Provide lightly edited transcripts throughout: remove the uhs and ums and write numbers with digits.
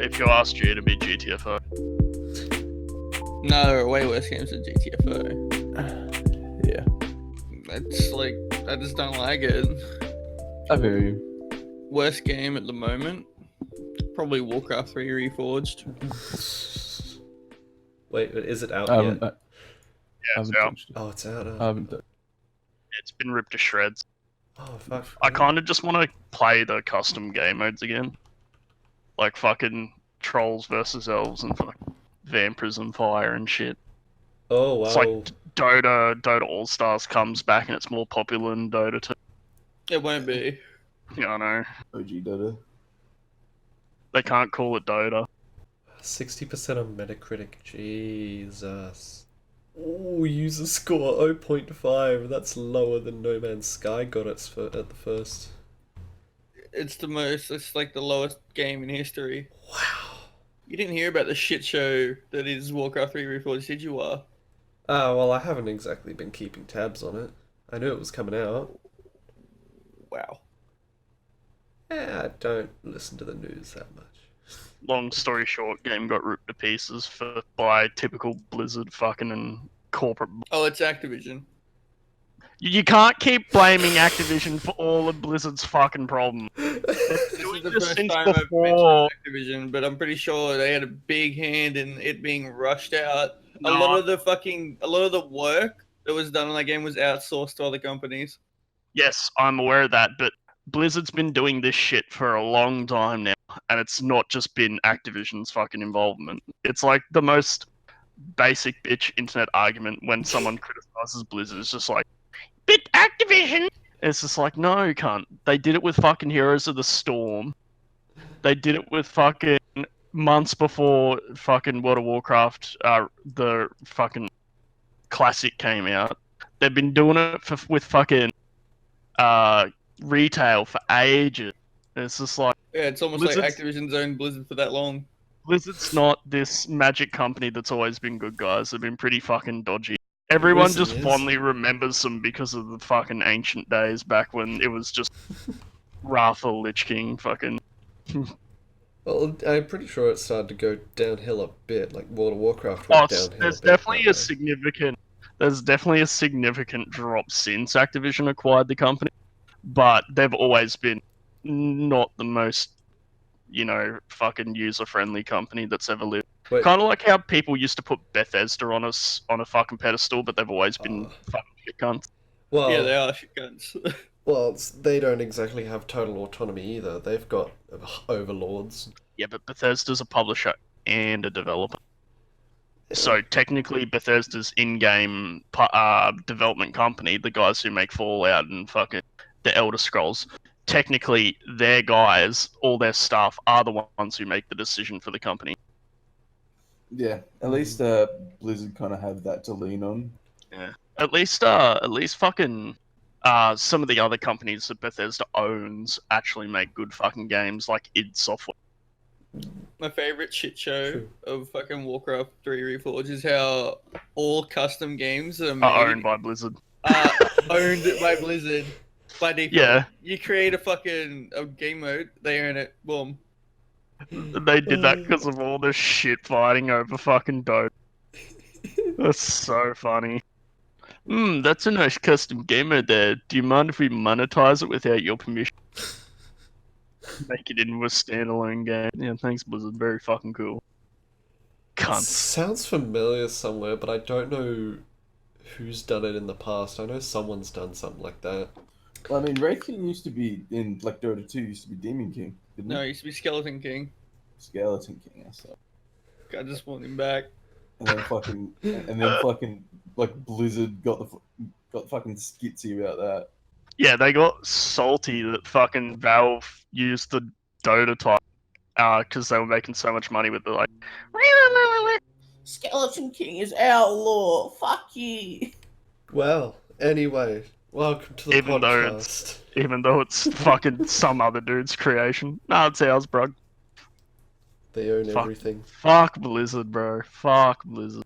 if you asked G, it'd be GTFO. No, there are way worse games than GTFO. Yeah. That's like, I just don't like it. I hear you. Worst game at the moment? Probably Warcraft 3 Reforged. Wait, is it out I yet? haven't, Yeah, haven't so touched it. Oh, it's out. I haven't touched it's been ripped to shreds. Oh, fuck. I kind of just want to play the custom game modes again. Like fucking trolls versus elves and fucking vampirism fire and shit. Oh, wow. It's like Dota All Stars comes back and it's more popular than Dota 2. It won't be. Yeah, I know. OG Dota. They can't call it Dota. 60% on Metacritic. Jesus. Ooh, user score 0.5. That's lower than No Man's Sky got at the first. It's like the lowest game in history. Wow. You didn't hear about the shit show that is Warcraft 3 Reforged, did you? Well, I haven't exactly been keeping tabs on it. I knew it was coming out. Wow. Yeah, I don't listen to the news that much. Long story short, game got ripped to pieces by typical Blizzard fucking and corporate. Oh, it's Activision. You can't keep blaming Activision for all of Blizzard's fucking problems. This is the this first since time I've before. mentioned Activision, but I'm pretty sure they had a big hand in it being rushed out. No. A lot of the work that was done on that game was outsourced to other companies. Yes, I'm aware of that, but Blizzard's been doing this shit for a long time now, and it's not just been Activision's fucking involvement. It's like the most basic bitch internet argument when someone criticizes Blizzard. It's just like, but Activision! It's just like, no, cunt. They did it with fucking Heroes of the Storm. They did it with fucking months before fucking World of Warcraft, the fucking classic came out. They've been doing it with fucking retail for ages. And it's just like, Yeah, it's almost like Activision's owned Blizzard for that long. Blizzard's not this magic company that's always been good, guys. They've been pretty fucking dodgy. Everyone Blizzard just is. fondly remembers them because of the fucking ancient days back when it was just Wrath of Lich King fucking. Well, I'm pretty sure it started to go downhill a bit, like World of Warcraft went downhill There's a bit. definitely a significant drop since Activision acquired the company, but they've always been not the most, fucking user-friendly company that's ever lived. Wait. Kind of like how people used to put Bethesda on a fucking pedestal, but they've always been fucking shit cunts. Well, Yeah, they are shit guns. well, they don't exactly have total autonomy either. They've got overlords. Yeah, but Bethesda's a publisher and a developer. So technically, Bethesda's in-game development company, the guys who make Fallout and fucking the Elder Scrolls, technically their guys, all their staff, are the ones who make the decision for the company. Yeah, at least Blizzard kind of have that to lean on. Yeah. At least fucking some of the other companies that Bethesda owns actually make good fucking games, like id Software. My favorite shit show of fucking Warcraft 3 Reforged is how all custom games that are made Are owned by Blizzard. are owned by Blizzard by default. Yeah. You create a game mode, they own it. Boom. They did that because of all the shit fighting over fucking Dota. That's so funny. That's a nice custom game mode there. Do you mind if we monetize it without your permission? Make it into a standalone game. Yeah, thanks Blizzard. Very fucking cool. Cunts. Sounds familiar somewhere, but I don't know who's done it in the past. I know someone's done something like that. Well, I mean, Wraith King used to be in like Dota 2. Used to be Demon King, didn't No, it? it used to be Skeleton King. Skeleton King. That's it. I just want him back. And then fucking like Blizzard got fucking skitsy about that. Yeah, they got salty that fucking Valve used the Dota type because they were making so much money with the like. Skeleton King is outlaw. Fuck you. Well, anyway, welcome to the podcast. Even though it's fucking some other dude's creation. Nah, it's ours, bro. They own everything. Fuck Blizzard, bro. Fuck Blizzard.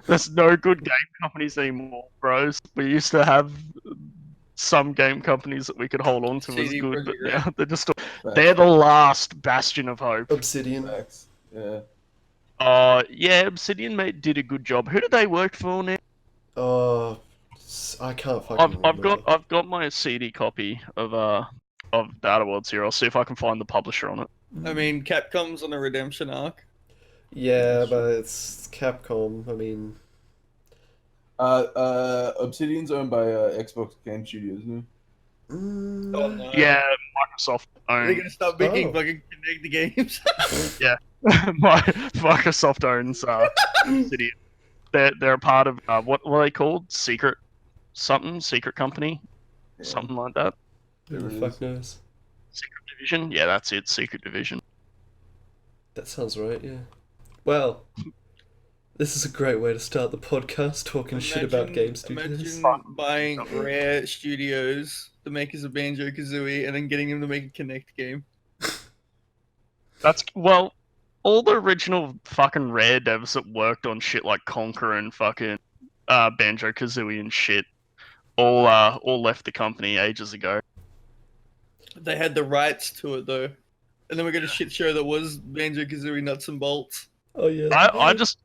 There's no good game companies anymore, bros. We used to have some game companies that we could hold on to as CD good, but Projekt now they're just... They're the last bastion of hope. Obsidian. Facts. Yeah, Obsidian mate did a good job. Who did they work for now? I can't fucking remember. I've got my CD copy of The Outer Worlds here. I'll see if I can find the publisher on it. I mean, Capcom's on a redemption arc. Yeah, but it's Capcom. I mean, Obsidian's owned by Xbox Game Studios, isn't Oh no. Yeah, Microsoft They're owns. gonna start making Oh. fucking Connect the games. Microsoft owns Obsidian. They're a part of what are they called? Secret company, it? something like that. who There the it fuck is. knows? Secret Division. Yeah, that's it. Secret Division. That sounds right. Yeah. Well, this is a great way to start the podcast, talking shit about game studios. Imagine buying Rare Studios, the makers of Banjo Kazooie, and then getting them to make a Connect game. That's all the original fucking Rare devs that worked on shit like Conquer and fucking Banjo Kazooie and shit, all left the company ages ago. They had the rights to it though, and then we got a shit show that was Banjo Kazooie nuts and bolts. Oh yeah. I just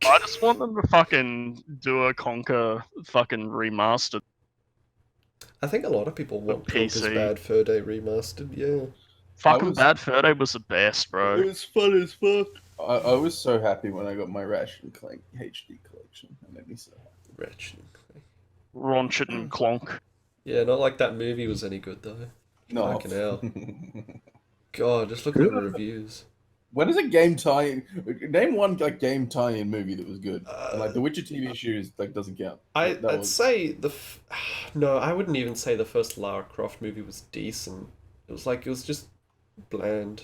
want them to fucking do a Conquer fucking remastered. I think a lot of people want Conker's PC. Bad Fur Day remastered. Yeah. Fucking was- Bad Fur Day was the best, bro. It was fun as fuck. I was so happy when I got my Ratchet and Clank HD collection. That made me so happy. Ratchet and Clank. Raunchet and Clonk. Yeah, not like that movie was any good though. No. Fucking hell. God, just look at the reviews. When is a game tie-in? Name one like game tie-in movie that was good. Like the Witcher TV series, like doesn't count. I'd That was- say no, I wouldn't even say the first Lara Croft movie was decent. It was just bland.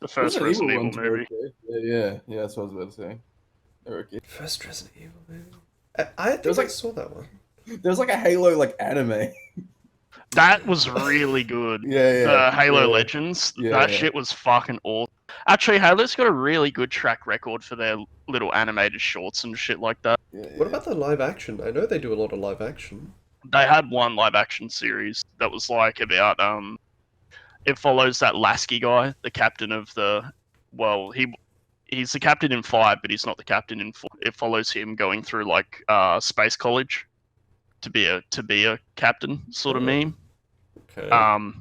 The first Resident Evil ones were movie. okay. Yeah, that's what I was about to say. They're okay. First Resident Evil movie. I think was I like- saw that one. There was like a Halo like anime. That was really good. Yeah. Halo yeah. Legends. Yeah, that yeah. shit was fucking awesome. Actually, Halo's got a really good track record for their little animated shorts and shit like that. Yeah, What about the live action? I know they do a lot of live action. They had one live action series that was like about it follows that Lasky guy, the captain of the he's the captain in 5, but he's not the captain in 4. It follows him going through like space college to be a captain sort of Oh. meme. Okay.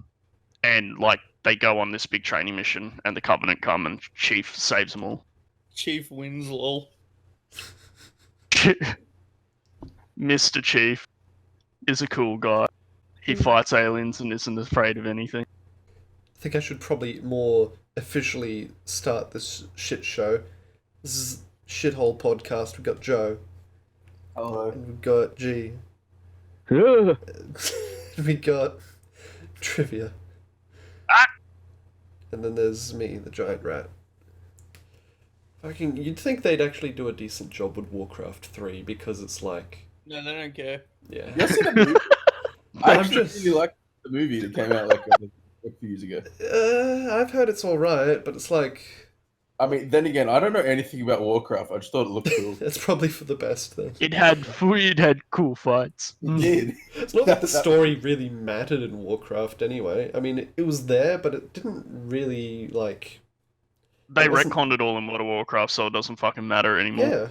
And like they go on this big training mission, and the Covenant come, and Chief saves them all. Chief wins, lol. Mr. Chief is a cool guy. He fights aliens and isn't afraid of anything. I think I should probably more officially start this shit show. This is Shithole Podcast. We've got Joe. Hello. And we've got G. We got Trivia. And then there's me, the giant rat. You'd think they'd actually do a decent job with Warcraft 3 because it's like, No, they don't care. yeah. You seen the movie? I I'm actually just- really liked the movie that came out like a few years ago. I've heard it's alright, but it's like, I mean, then again, I don't know anything about Warcraft. I just thought it looked cool. it's probably for the best then. It had cool fights. It did. It's not that the That- story really mattered in Warcraft anyway. I mean, it was there, but it didn't really, like... They It wasn't- retconned it all in World of Warcraft, so it doesn't fucking matter anymore. Yeah.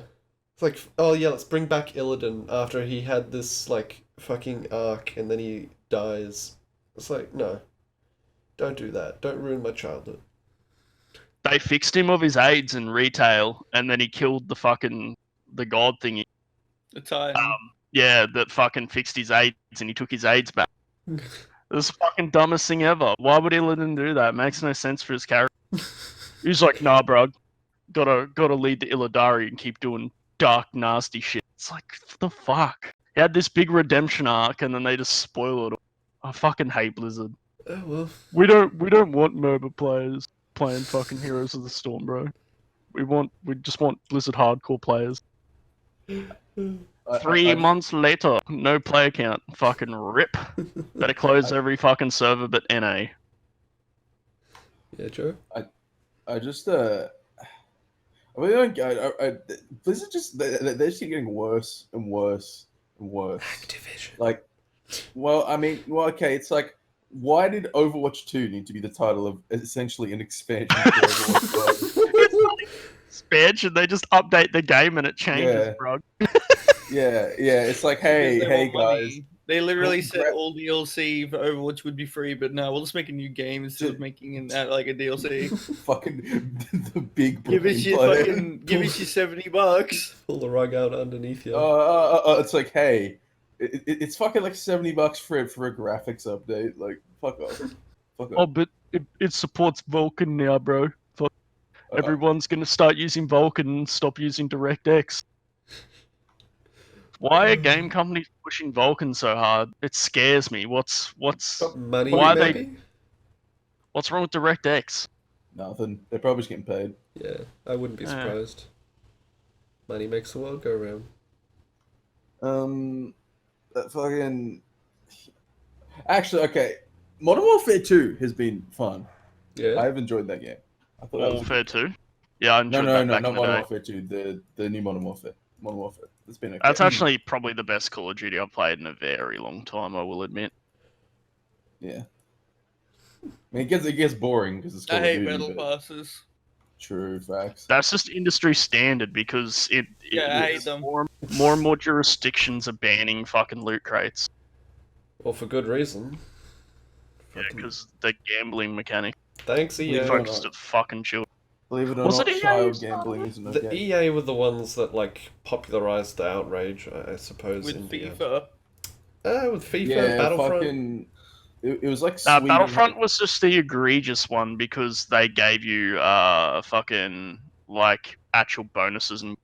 It's like, oh yeah, let's bring back Illidan after he had this, like, fucking arc and then he dies. It's like, no. Don't do that. Don't ruin my childhood. They fixed him of his AIDS in retail, and then he killed the god thingy. The Titan. Yeah, that fucking fixed his AIDS, and he took his AIDS back. It was the fucking dumbest thing ever. Why would Illidan do that? It makes no sense for his character. He's like, nah, bro, gotta lead the Illidari and keep doing dark, nasty shit. It's like, what the fuck? He had this big redemption arc, and then they just spoil it all. I fucking hate Blizzard. Oh well. We don't want MOBA players playing fucking Heroes of the Storm, bro. We just want Blizzard hardcore players. 3 months later, no player count. Fucking rip. Better close every fucking server but NA. Yeah, Joe? I just I really don't get. Blizzard just they're just getting worse and worse and worse. Activision. Like, well, I mean, well, okay, it's like Why did Overwatch 2 need to be the title of essentially an expansion to Overwatch 1? It's not even expansion. They just update the game and it changes, Yeah. bro. Yeah, it's like, Because hey, they hey want money. guys, They literally Don't said grab- all DLC for Overwatch would be free, but no, we'll just make a new game instead of making it like a DLC. fucking the big Give brain us your player. fucking, give us your $70. Pull the rug out underneath you. It's like, hey, it's fucking like $70 for a graphics update. Like, fuck off. Fuck Oh, off. but it supports Vulkan now, bro. Fuck. Uh, Everyone's gonna start using Vulkan and stop using DirectX. Why are game companies pushing Vulkan so hard? It scares me. What's Money, why are they- maybe? what's wrong with DirectX? Nothing. They're probably just getting paid. Yeah, I wouldn't be Yeah. surprised. Money makes the world go round. That fucking. Actually, okay. Modern Warfare 2 has been fun. Yeah. I've enjoyed that game. I thought that was a Warfare good- 2? Yeah, I enjoyed No, that back not in the Modern day. Warfare 2. The new Modern Warfare. Modern Warfare. It's been okay. That's actually probably the best Call of Duty I've played in a very long time, I will admit. Yeah. I mean, it gets boring because it's Call I of hate Duty, battle but passes. true facts. That's just industry standard because Yeah, I hate it's them. more and more jurisdictions are banning fucking loot crates. Well, for good reason. Yeah, Fucking- because the gambling mechanic. Thanks, Yeah. EA. Focused at fucking children. Believe it or Was not, it EA child who gambling isn't The okay. EA were the ones that like popularized the outrage, I suppose. With in the, FIFA. with FIFA, Yeah, Battlefront. fucking. It was like Sweden. Battlefront was just the egregious one because they gave you fucking like actual bonuses and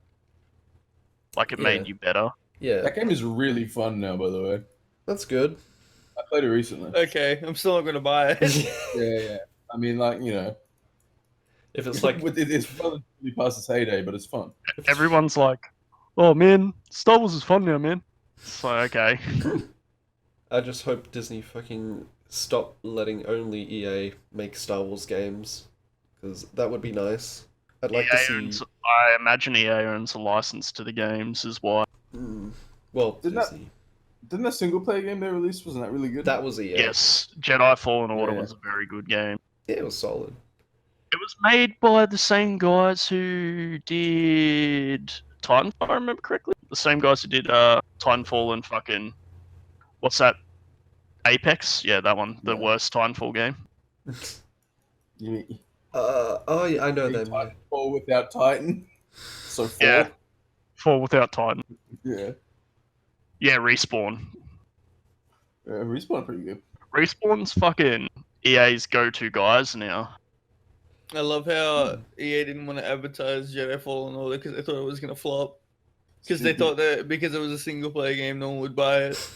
like it Yeah. made you better. Yeah, That game is really fun now, by the way. that's good. I played it recently. Okay, I'm still not gonna buy it. Yeah. I mean, like, you know, If it's like it's fun to be past its heyday, but it's fun. Everyone's like, "Oh man, Star Wars is fun now, man." It's like, okay. I just hope Disney fucking stop letting only EA make Star Wars games, because that would be nice. I'd like to see. I imagine EA owns a license to the games, is why. Well, Didn't that- Disney. Didn't that single player game they released, wasn't that really good? That was EA. Yes, Jedi Fallen Order Yeah. was a very good game. Yeah, it was solid. It was made by the same guys who did Titanfall, if I remember correctly. The same guys who did Titanfall and fucking what's that? Apex? Yeah, that one. The Yeah. worst Titanfall game. You mean Oh yeah, I know them. Yeah. Titanfall without Titan? So 4? Yeah. Fall without Titan. Yeah. Yeah, Respawn. Respawn pretty good. Respawn's fucking EA's go-to guys now. I love how EA didn't want to advertise Jedi Fallen Order because they thought it was gonna flop. Because they thought that because it was a single player game, no one would buy it.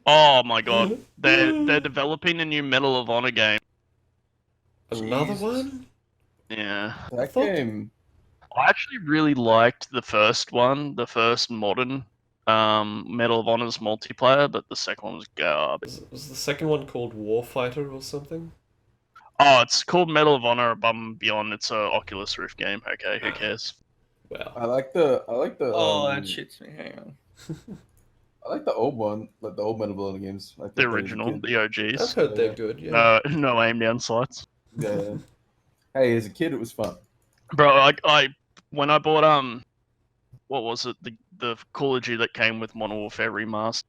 Oh my god, they're developing a new Medal of Honor game. Another Jesus. one? Yeah, That Fuck. game. I actually really liked the first one, the first modern Medal of Honor's multiplayer, but the second one was garbage. Was the second one called Warfighter or something? Oh, it's called Medal of Honor Above and Beyond. It's a Oculus Rift game. Okay, who cares? Wow. I like the. Oh, that shits me. Hang on. I like the old one, like the old Medal of Honor games. Like The that original, kid. the I've OGs. heard they're Yeah. good. Yeah. No aim down sights. Yeah. Hey, as a kid, it was fun. Bro, I when I bought what was it, the Call of Duty that came with Modern Warfare Remastered,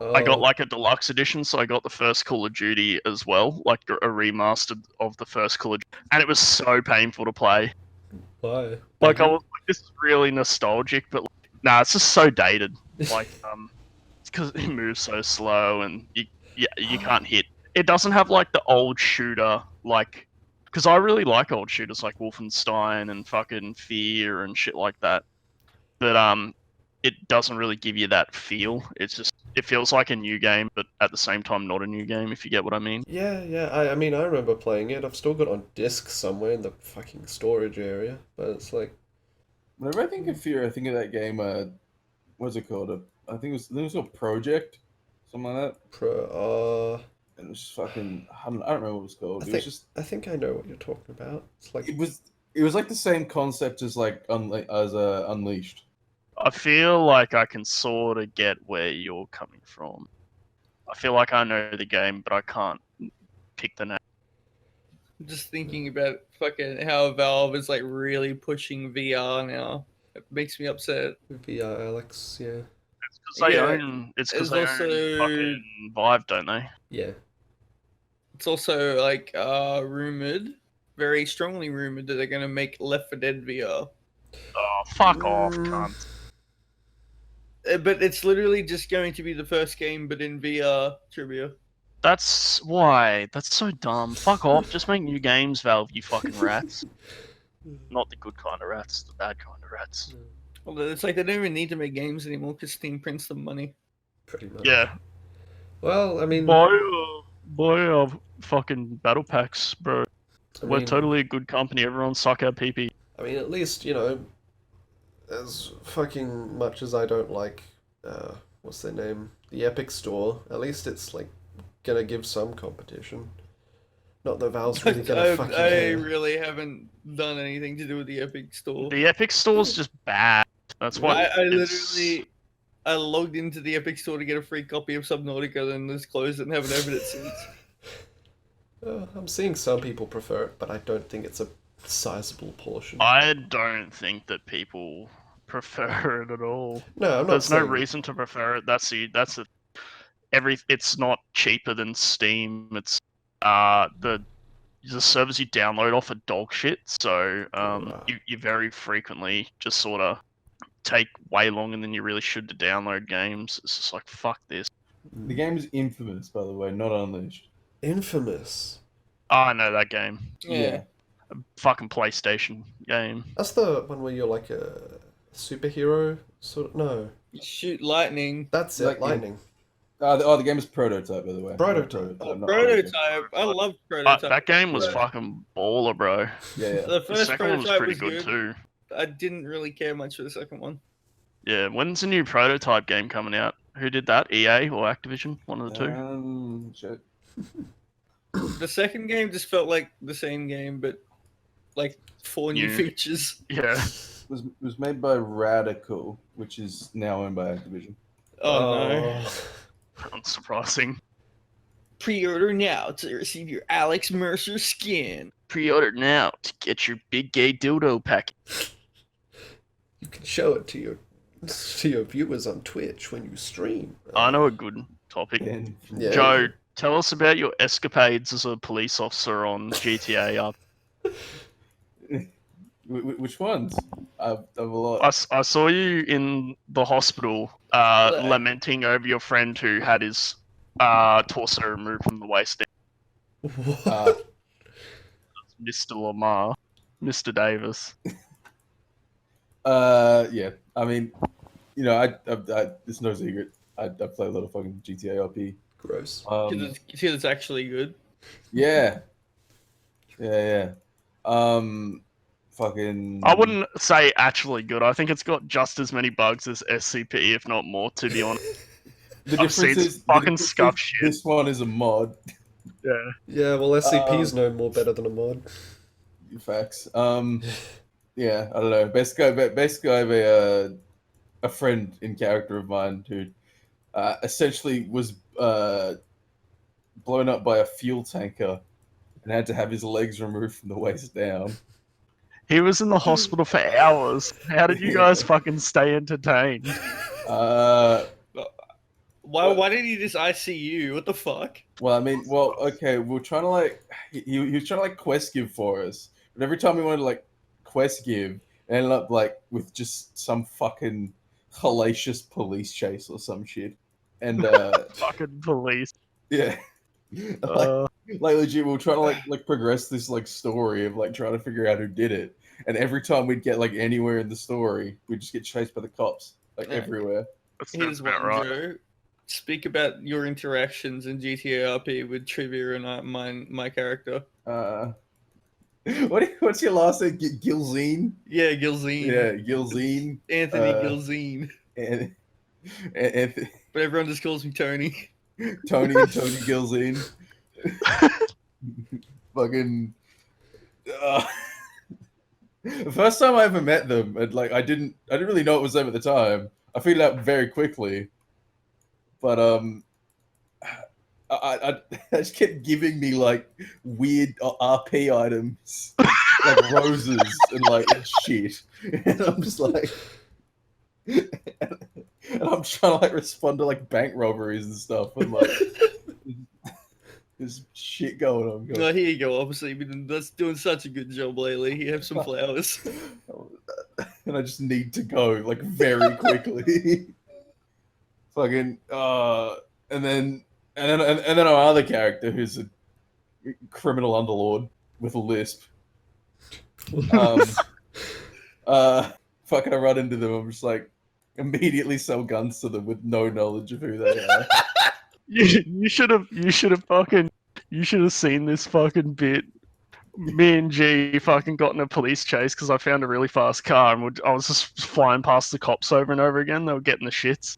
I got Oh, like a deluxe edition, so I got the first Call of Duty as well, like a remastered of the first Call of Duty, and it was so painful to play. why? Like I was like, this is really nostalgic, but like, nah, it's just so dated. Like it's because it moves so slow and you can't hit. It doesn't have like the old shooter like, because I really like old shooters like Wolfenstein and fucking Fear and shit like that. But it doesn't really give you that feel. It's just it feels like a new game, but at the same time not a new game. If you get what I mean. Yeah. I mean, I remember playing it. I've still got it on disc somewhere in the fucking storage area. But it's like, Whenever I think of Fear, I think of that game. What's it called? I think it was called Project, something like that. And it was just fucking. I don't remember what it was called. It was just. I think I know what you're talking about. It's like, It was like the same concept as like Unleashed. I feel like I can sort of get where you're coming from. I feel like I know the game, but I can't pick the name. Just thinking about fucking how Valve is like really pushing VR now. It makes me upset. VR Alex, yeah. It's because they Yeah, own. It's because there's they own fucking Vive, don't they? Yeah. It's also like rumored, very strongly rumored that they're gonna make Left 4 Dead VR. Oh, fuck off, cunt. But it's literally just going to be the first game, but in VR trivia. That's why. That's so dumb. Fuck off. Just make new games, Valve, you fucking rats. Not the good kind of rats, the bad kind of rats. Well, it's like they don't even need to make games anymore because Steam prints them money. Pretty much. Yeah. Well, I mean, Buy fucking battle packs, bro. I We're mean, totally a good company. Everyone suck our PP. I mean, at least, you know, as fucking much as I don't like, what's their name? The Epic Store, at least it's, like, gonna give some competition. Not that Valve's really gonna fucking I care. really haven't done anything to do with the Epic Store. The Epic Store's just bad. That's why. I logged into the Epic Store to get a free copy of Subnautica, then just closed it and haven't opened it since. I'm seeing some people prefer it, but I don't think it's a sizable portion. I don't think that people prefer it at all. No, I'm not There's no saying- reason to prefer it. It's not cheaper than Steam. It's the servers you download off are dog shit. So you very frequently just sort of take way longer than you really should to download games. It's just like, fuck this. The game is Infamous, by the way, not Unleashed. Infamous. Oh, I know that game. Yeah. A fucking PlayStation game. That's the one where you're like a superhero, sort of. No, You shoot lightning. that's it. Like in- Lightning. The game is Prototype, by the way. Prototype. Not Prototype. I love Prototype. That game was Yeah. fucking baller, bro. Yeah. The The first second one was Prototype pretty was good too. I didn't really care much for the second one. Yeah, when's the new Prototype game coming out? Who did that? EA or Activision? One of the two. Shit. The second game just felt like the same game, but like 4 new New. features. Yeah. It was made by Radical, which is now owned by Activision. Oh no. Unsurprising. Pre-order now to receive your Alex Mercer skin. Pre-order now to get your big gay dildo package. You can show it to your viewers on Twitch when you stream. I know a good topic. And Yeah. Joe, tell us about your escapades as a police officer on GTA. which ones? I've a lot. I saw you in the hospital lamenting over your friend who had his torso removed from the waist down. What? Mr. Lamar. Mr. Davis. Yeah. I mean, you know, I it's no secret. I play a lot of fucking GTA RP. Gross. Because it's actually good. Yeah. Fucking. I wouldn't say actually good. I think it's got just as many bugs as SCP, if not more, to be honest. The I've seen difference is fucking the difference scuff is shit. This one is a mod. Yeah. Yeah, well, SCP's no more better than a mod. Facts. Yeah, I don't know. Basically, I have a friend in character of mine who essentially was blown up by a fuel tanker and had to have his legs removed from the waist down. He was in the hospital for hours. How did you guys fucking stay entertained? Why didn't he just ICU? What the fuck? Well, I mean, okay, we were trying to he was trying to quest give for us, but every time we wanted to quest give, it ended up with just some fucking hellacious police chase or some shit, and Fucking police. yeah, legit, we were trying to progress this story of trying to figure out who did it, and every time we'd get anywhere in the story, we'd just get chased by the cops everywhere. That sounds Here's about one, right. Joe. Speak about your interactions in GTA RP with Trivia and my character. What's your last name? Gilzine? Yeah, Gilzine. Yeah, Gilzine. Anthony Gilzine. And But everyone just calls me Tony. Tony Gilzine. Fucking. The first time I ever met them, and I didn't really know it was them at the time. I figured it out very quickly. But I just kept giving me like weird RP items, like roses and like shit, and I'm just like, and I'm trying to like respond to like bank robberies and stuff, and like there's shit going on. No, here you go. Obviously, you've been doing such a good job lately. You have some flowers. And I just need to go like very quickly. Fucking and then our other character who's a criminal underlord with a lisp. Fucking I run into them. I'm just like immediately sell guns to them with no knowledge of who they are. You should have seen this fucking bit. Me and G fucking got in a police chase because I found a really fast car and I was just flying past the cops over and over again. They were getting the shits.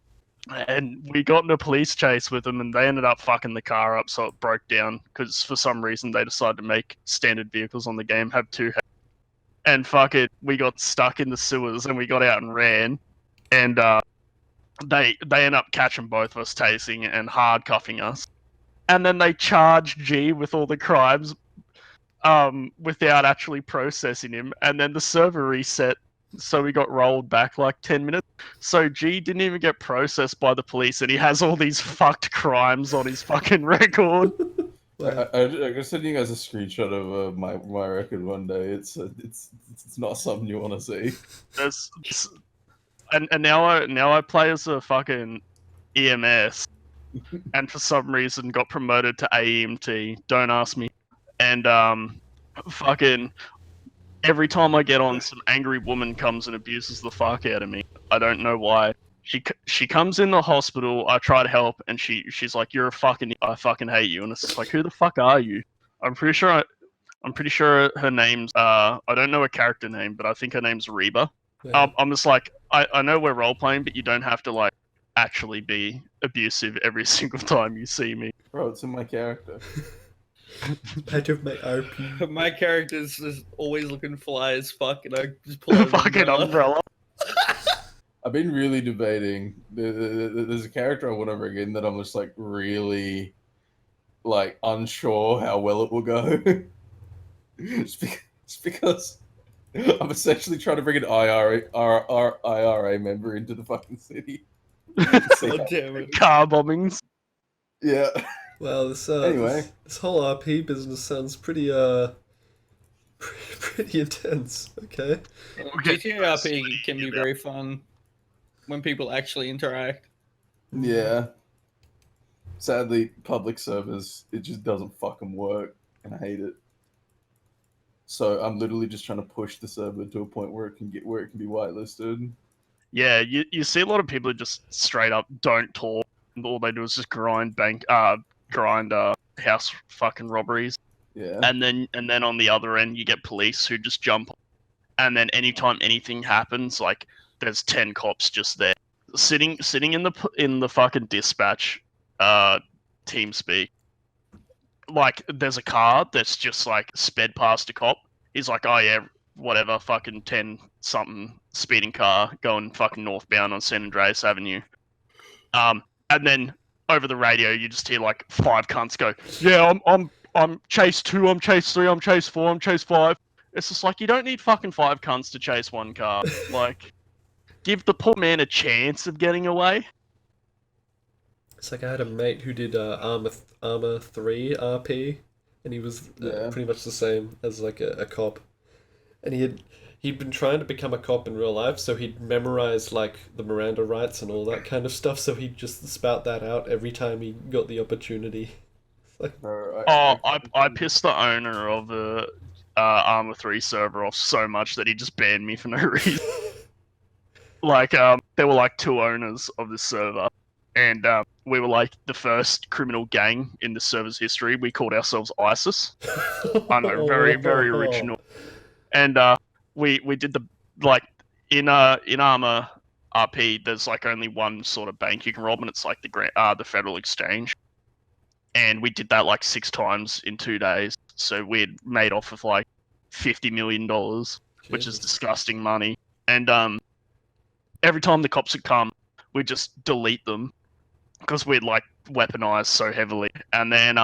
And we got in a police chase with them and they ended up fucking the car up so it broke down because for some reason they decided to make standard vehicles on the game have two heads. And fuck it, we got stuck in the sewers and we got out and ran. And they end up catching both of us tasing and hard cuffing us. And then they charged G with all the crimes without actually processing him. And then the server reset, so we got rolled back like 10 minutes. So G didn't even get processed by the police and he has all these fucked crimes on his fucking record. I send you guys a screenshot of my record one day. It's not something you want to see. And now I play as a fucking EMS, and for some reason got promoted to AEMT. Don't ask me. And fucking every time I get on, some angry woman comes and abuses the fuck out of me. I don't know why. She comes in the hospital. I try to help, and she's like, "You're a fucking. I fucking hate you." And it's just like, who the fuck are you? I'm pretty sure her name's I don't know her character name, but I think her name's Reba. Yeah. I'm just like, I know we're role playing, but you don't have to like actually be abusive every single time you see me. Bro, it's in my character. Part of my RP. My character's just always looking fly as fuck, and I just pull out an Fucking umbrella. I've been really debating. There's a character I want to bring in that I'm just like really like unsure how well it will go. It's because I'm essentially trying to bring an IRA member into the fucking city. God damn it. Car bombings. Yeah. Well, this Anyway. this whole RP business sounds pretty pretty intense. Okay. GTA RP can be very fun when people actually interact. Yeah. Sadly, public servers, it just doesn't fucking work, and I hate it. So I'm literally just trying to push the server to a point where it can be whitelisted. Yeah, you see a lot of people who just straight up don't talk. All they do is just grind house fucking robberies. Yeah. And then on the other end you get police who just jump on. And then anytime anything happens, like there's 10 cops just there. Sitting in the fucking dispatch team speak. Like there's a car that's just like sped past a cop. He's like, "Oh yeah, whatever, fucking 10 something speeding car going fucking northbound on San Andreas Avenue." And then over the radio you just hear like 5 cunts go, "Yeah, I'm chase 2, I'm chase 3, I'm chase 4, I'm chase 5." It's just like, you don't need fucking 5 cunts to chase one car. Like, give the poor man a chance of getting away. It's like I had a mate who did Armor 3 RP, and he was pretty much the same as like a cop, and he'd been trying to become a cop in real life, so he'd memorize like the Miranda rights and all that kind of stuff, so he'd just spout that out every time he got the opportunity. Like, I pissed the owner of the Armor 3 server off so much that he just banned me for no reason. Like, there were like 2 owners of this server, and we were like the first criminal gang in the server's history. We called ourselves ISIS. I know, very, very original. And we did the, like, in Armor RP, there's like only one sort of bank you can rob, and it's like the Federal Exchange. And we did that like 6 times in 2 days. So we had made off with like $50 million, which is disgusting money. And every time the cops would come, we'd just delete them. because we'd like weaponized so heavily, and then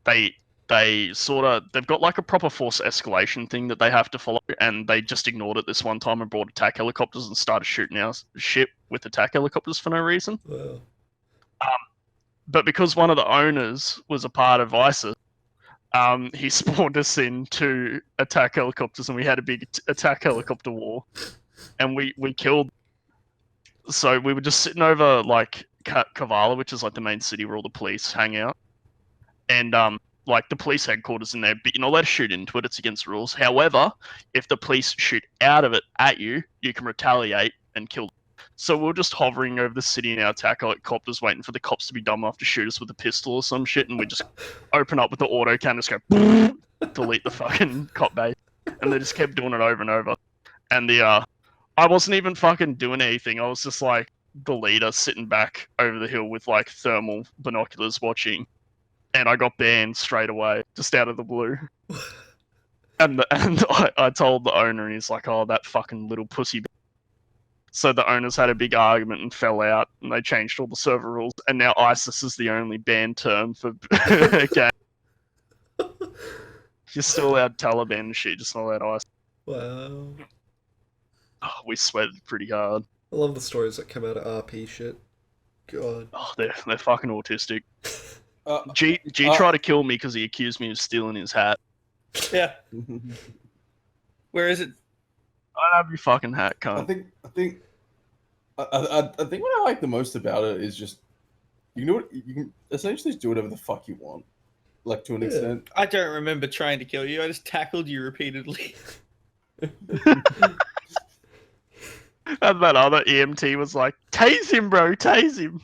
they've got like a proper force escalation thing that they have to follow, and they just ignored it this one time and brought attack helicopters and started shooting our ship with attack helicopters for no reason. Wow. But because one of the owners was a part of ISIS, he spawned us in 2 attack helicopters, and we had a big attack helicopter war, and we killed. So we were just sitting over like Kavala, which is like the main city where all the police hang out, and like the police headquarters in there, but you're not allowed to shoot into it. It's against rules. However, if the police shoot out of it at you, you can retaliate and kill them. So we were just hovering over the city in our attack helicopters, waiting for the cops to be dumb enough to shoot us with a pistol or some shit, and we just open up with the auto cannon, just go delete the fucking cop base, and they just kept doing it over and over. And I wasn't even fucking doing anything. I was just like the leader sitting back over the hill with like thermal binoculars watching. And I got banned straight away, just out of the blue. And I told the owner, and he's like, "Oh, that fucking little pussy." So the owners had a big argument and fell out, and they changed all the server rules. And now ISIS is the only banned term for a game. You're still allowed Taliban and shit, just not allowed ISIS. Wow. Oh, we sweated pretty hard. I love the stories that come out of RP shit. God. Oh, they're fucking autistic. Uh, G tried to kill me because he accused me of stealing his hat. Yeah. Where is it? I don't have your fucking hat, I cunt. think what I like the most about it is just you know what, you can essentially do whatever the fuck you want, like to an extent. I don't remember trying to kill you. I just tackled you repeatedly. And that other EMT was like, "Tase him, bro, tase him."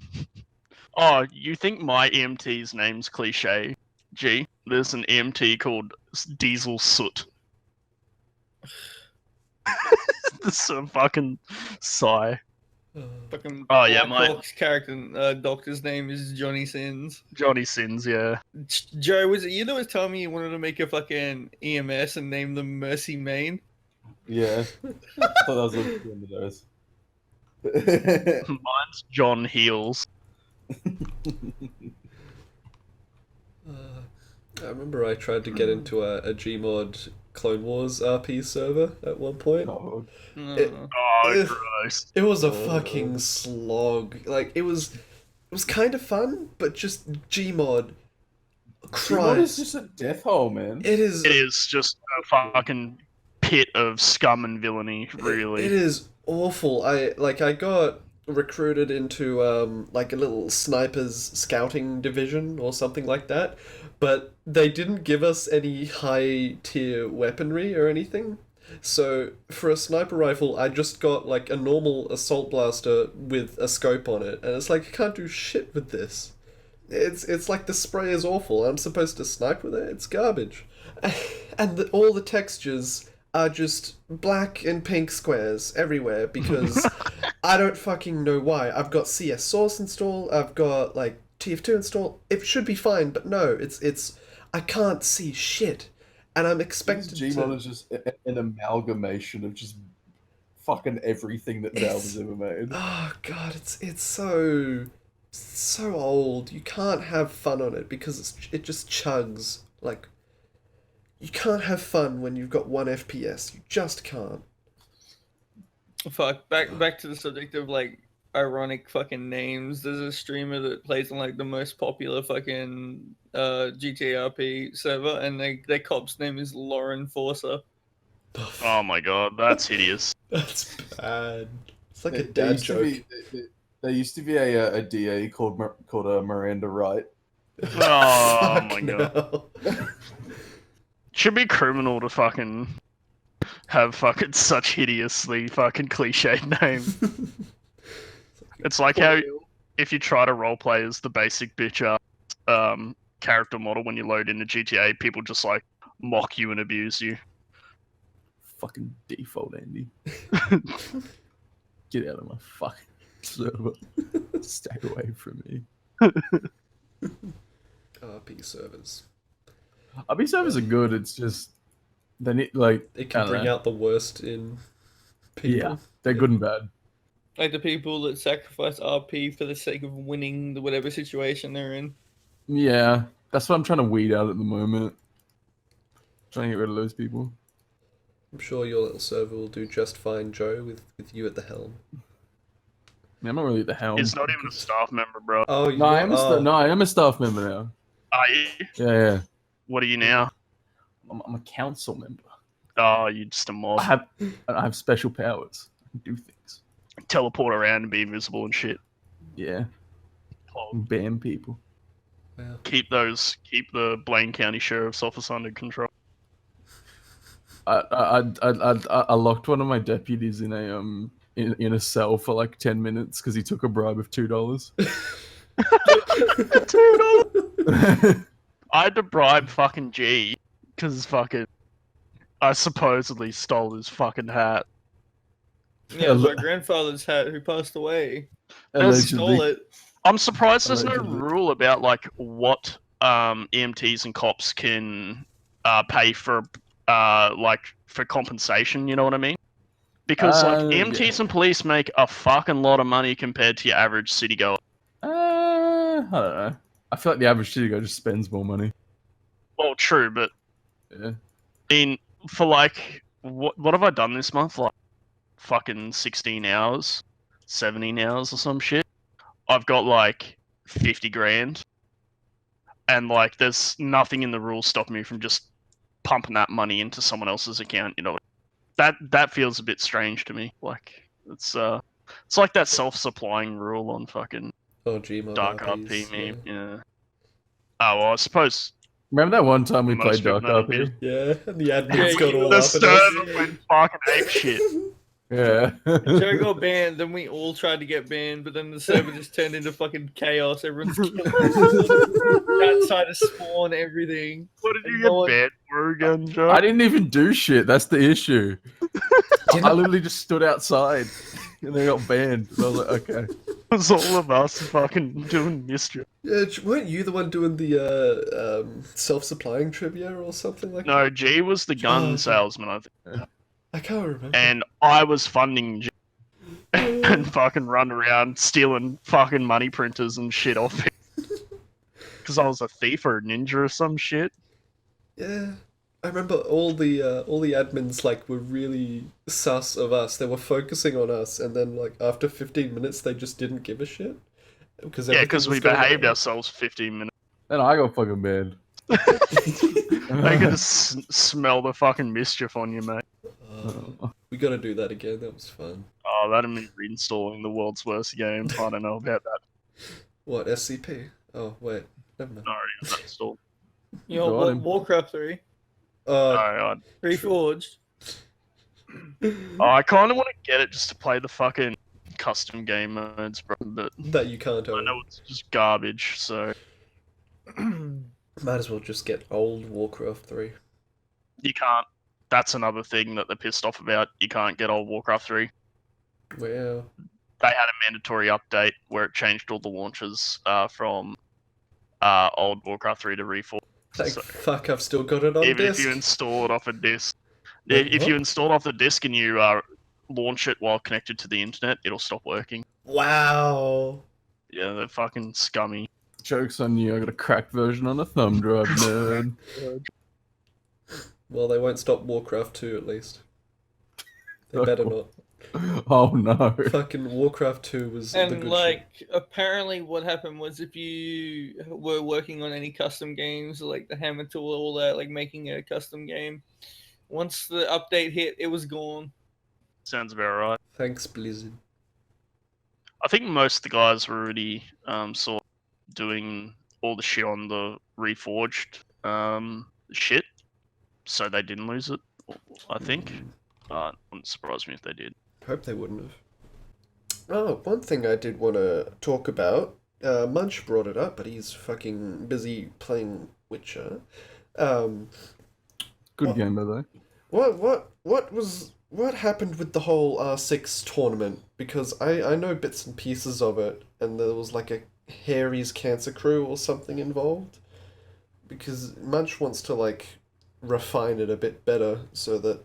Oh, you think my EMT's name's cliche? G, there's an EMT called Diesel Soot. This fucking sigh. Fucking Oh, yeah, Black Hawk's character, doctor's name is Johnny Sins. Johnny Sins, yeah. Joe, was it you that was telling me you wanted to make a fucking EMS and name them Mercy Main? Yeah, I thought that was like one of those. Mine's John Heels. I remember I tried to get into a Gmod Clone Wars RP server at one point. Oh, It- Oh, gross. It was a fucking slog. Like it was kind of fun, but just Gmod. Gmod is Christ, just a death hole, man. it is. It is just a fucking pit of scum and villainy, really. It is awful. I got recruited into like a little snipers scouting division or something like that, but they didn't give us any high tier weaponry or anything. So for a sniper rifle, I just got like a normal assault blaster with a scope on it, and it's like I can't do shit with this. It's like the spray is awful. I'm supposed to snipe with it. It's garbage, and all the textures are just black and pink squares everywhere because I don't fucking know why. I've got CS Source installed. I've got like TF2 installed. It should be fine, but no, it's I can't see shit, and I'm expected Gmod to. is just an amalgamation of just fucking everything that Valve has ever made. Oh god, it's so old. You can't have fun on it because it just chugs. Like you can't have fun when you've got 1 FPS. You just can't. Fuck. Back to the subject of like ironic fucking names. There's a streamer that plays on like the most popular fucking GTA RP server, and their cop's name is Lauren Forcer. Oh my god, that's hideous. That's bad. It's like a There dad used to joke. be- There used to be a DA called Miranda Wright. Oh my Fuck god. no. Should be criminal to fucking have fucking such hideously fucking cliched names. It's like how if you try to roleplay as the basic bitch character model when you load into GTA, people just like mock you and abuse you. Fucking default, Andy. Get out of my fucking server. Stay away from me. RP servers. RP servers are good. It's just they need like It I can don't bring know. out the worst in people. Yeah, they're good and bad. Like the people that sacrifice RP for the sake of winning the whatever situation they're in. Yeah, that's what I'm trying to weed out at the moment. Trying to get rid of those people. I'm sure your little server will do just fine, Joe, with you at the helm. I'm not really at the helm. He's not even a staff member, bro. Oh, No, I am a staff member now. Are you? Yeah. What are you now? I'm a council member. Oh, you're just a mod. I have special powers. I can do things. Teleport around and be invisible and shit. Yeah. Ban people. Wow. Keep the Blaine County Sheriff's Office under control. I locked one of my deputies in a cell for like 10 minutes because he took a bribe of $2. $2. I had to bribe fucking G because fucking I supposedly stole his fucking hat. Yeah, it was my grandfather's hat who passed away. Allegedly. Stole it. I'm surprised there's no Allegedly. rule about like what EMTs and cops can pay for for compensation. You know what I mean? Because like EMTs and police make a fucking lot of money compared to your average city goer. I don't know. I feel like the average city guy just spends more money. Well, true, but Yeah. for like what have I done this month? Like fucking 16 hours, 17 hours or some shit. I've got like 50 grand, and like there's nothing in the rules stopping me from just pumping that money into someone else's account. You know, that feels a bit strange to me. Like it's like that self-supplying rule on fucking Gmod Dark RPs, RP meme. Yeah. Oh well, I suppose. Remember that one time we Most played people Dark know RP? Yeah, and the admins Yeah, got all The up at us. server went fucking ape shit. Yeah. Joe got banned, then we all tried to get banned, but then the server just turned into fucking chaos. Everyone's killing outside of spawn, everything. What did you And no get banned for again, Joe? I didn't even do shit. That's the issue. I literally just stood outside and they got banned. And I was like, okay. It was all of us fucking doing mischief. Yeah, weren't you the one doing the self-supplying trivia or something like that? No, G was the gun okay. salesman, I think. I can't remember. And I was funding G and fucking run around stealing fucking money printers and shit off it. Because I was a thief or a ninja or some shit. Yeah, I remember all the admins like were really sus of us. They were focusing on us, and then like after 15 minutes, they just didn't give a shit. Because we behaved ourselves for 15 minutes. And I got fucking banned. They could just smell the fucking mischief on you, mate. We gotta do that again. That was fun. Oh, that'd mean reinstalling the world's worst game. I don't know about that. What, SCP? Oh wait, never mind. No, I already got that installed. You know, Got him. Warcraft 3, No, Reforged. I kind of want to get it just to play the fucking custom game modes, bro. But That you can't I own. know it's just garbage, so Might as well just get old Warcraft 3. you can't. That's another thing that they're pissed off about. You can't get old Warcraft 3. Well, They had a mandatory update where it changed all the launches from old Warcraft 3 to Reforged. thank So, fuck, I've still got it on even disc. if you install it off a disc, Wait, if what? you install it off the disc and you launch it while connected to the internet, it'll stop working. Wow. Yeah, they're fucking scummy. Joke's on you. I got a cracked version on a thumb drive, nerd. Well, they won't stop Warcraft 2 at least. They better not. Oh no. Fucking Warcraft 2 was the And good like, apparently, what happened was if you were working on any custom games, like the Hammer tool, all that, like making a custom game, once the update hit, it was gone. Sounds about right. shit. Thanks, Blizzard. I think most of the guys were already sort of doing all the shit on the Reforged shit, so they didn't lose it. I think. Wouldn't surprise me if they did. Hope they wouldn't have. Oh, one thing I did want to talk about. Munch brought it up, but he's fucking busy playing Witcher. Good What? game, by the way. What happened with the whole R6 tournament? Because I know bits and pieces of it, and there was like a Harry's Cancer Crew or something involved. Because Munch wants to like refine it a bit better so that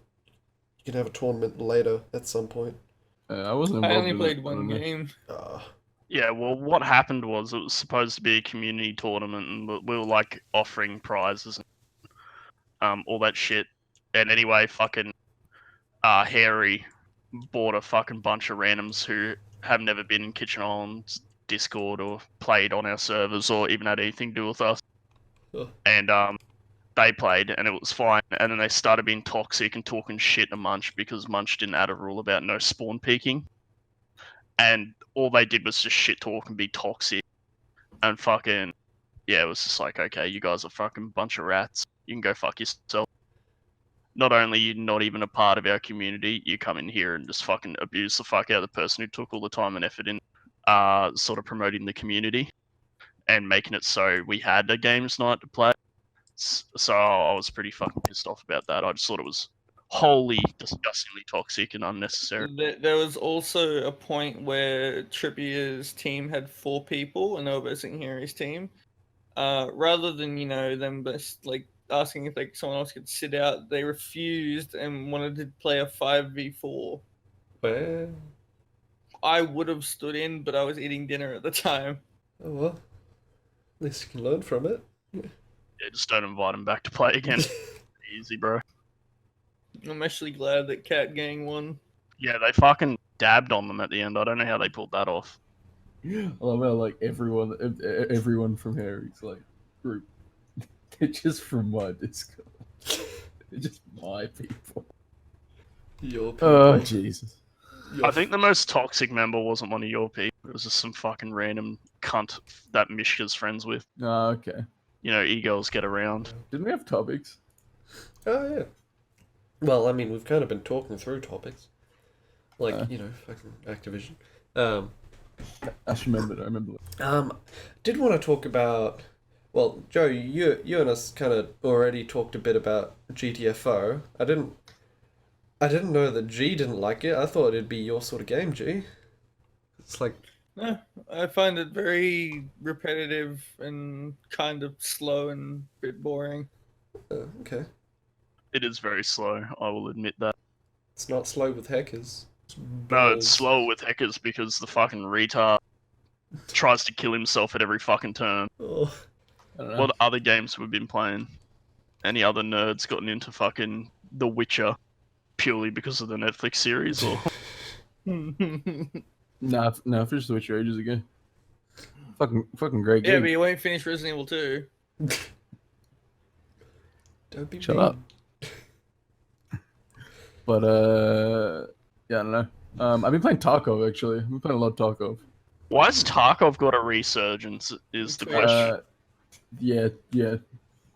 you can have a tournament later at some point. I wasn't I involved only in played that, I one don't know. game. Yeah, well, what happened was it was supposed to be a community tournament, and we were like offering prizes and all that shit. And anyway, fucking Harry bought a fucking bunch of randoms who have never been in Kitchen Island's Discord or played on our servers or even had anything to do with us. Oh. And they played and it was fine. And then they started being toxic and talking shit to Munch because Munch didn't add a rule about no spawn peeking. And all they did was just shit talk and be toxic. And fucking, yeah, it was just like, okay, you guys are fucking bunch of rats. You can go fuck yourself. Not only are you not even a part of our community, you come in here and just fucking abuse the fuck out of the person who took all the time and effort in sort of promoting the community and making it so we had a games night to play. So I was pretty fucking pissed off about that. I just thought it was wholly disgustingly toxic and unnecessary. There was also a point where Trippier's team had 4 people and they were versing Harry's team. Rather than, you know, them just like asking if like someone else could sit out, they refused and wanted to play a 5v4. Well, I would have stood in, but I was eating dinner at the time. oh well. At least you can learn from it. Yeah, just don't invite him back to play again. Easy, bro. I'm actually glad that Cat Gang won. Yeah, they fucking dabbed on them at the end. I don't know how they pulled that off. I love how like everyone from Harry's like group, they're just from my Discord. They're just my people. Your people. Oh Jesus! I think the most toxic member wasn't one of your people. It was just some fucking random cunt that Mishka's friends with. Oh, okay. You know, e-girls get around. Didn't we have topics? Oh yeah. Well, I mean, we've kind of been talking through topics, like you know, fucking Activision. I should remember. I remember. Did want to talk about. Well, Joe, you and us kind of already talked a bit about GTFO. I didn't know that G didn't like it. I thought it'd be your sort of game, G. It's like. No, I find it very repetitive and kind of slow and a bit boring. Okay. It is very slow, I will admit that. It's not slow with hackers. No, it's slow with hackers because the fucking retard tries to kill himself at every fucking turn. Oh. I don't know. What other games we've been playing? Any other nerds gotten into fucking The Witcher purely because of the Netflix series? Or Nah, I finished The Witcher ages ago. Fucking great Yeah, game. but you won't finish Resident Evil 2. Don't be Shut mean. up. But yeah, I don't know. I've been playing Tarkov actually. I've been playing a lot of Tarkov. why has Tarkov got a resurgence? Is the question. Yeah.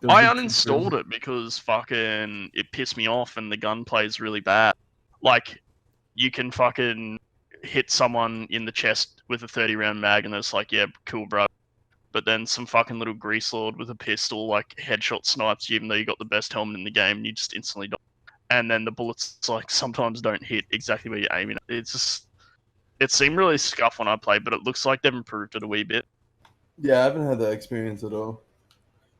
I uninstalled it because fucking it pissed me off and the gunplay is really bad. Like, you can fucking hit someone in the chest with a 30-round mag and it's like, yeah, cool, bro. But then some fucking little grease lord with a pistol, like, headshot snipes you even though you got the best helmet in the game and you just instantly die. And then the bullets, like, sometimes don't hit exactly where you're aiming at. It's just... It seemed really scuffed when I played, but it looks like they've improved it a wee bit. Yeah, I haven't had that experience at all.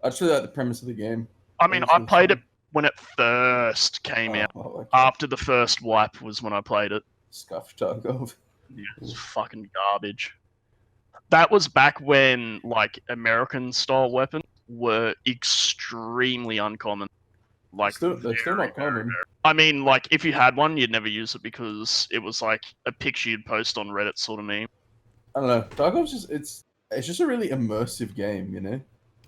I just really like the premise of the game. I mean, I played it when it first came out. Okay. After the first wipe was when I played it. Scuff Tarkov. Yeah, it was fucking garbage. That was back when, like, American-style weapons were extremely uncommon. Like, They're still not common. I mean, like, if you had one, you'd never use it because it was like a picture you'd post on Reddit sort of meme. I don't know. Tarkov's just it's just a really immersive game, you know.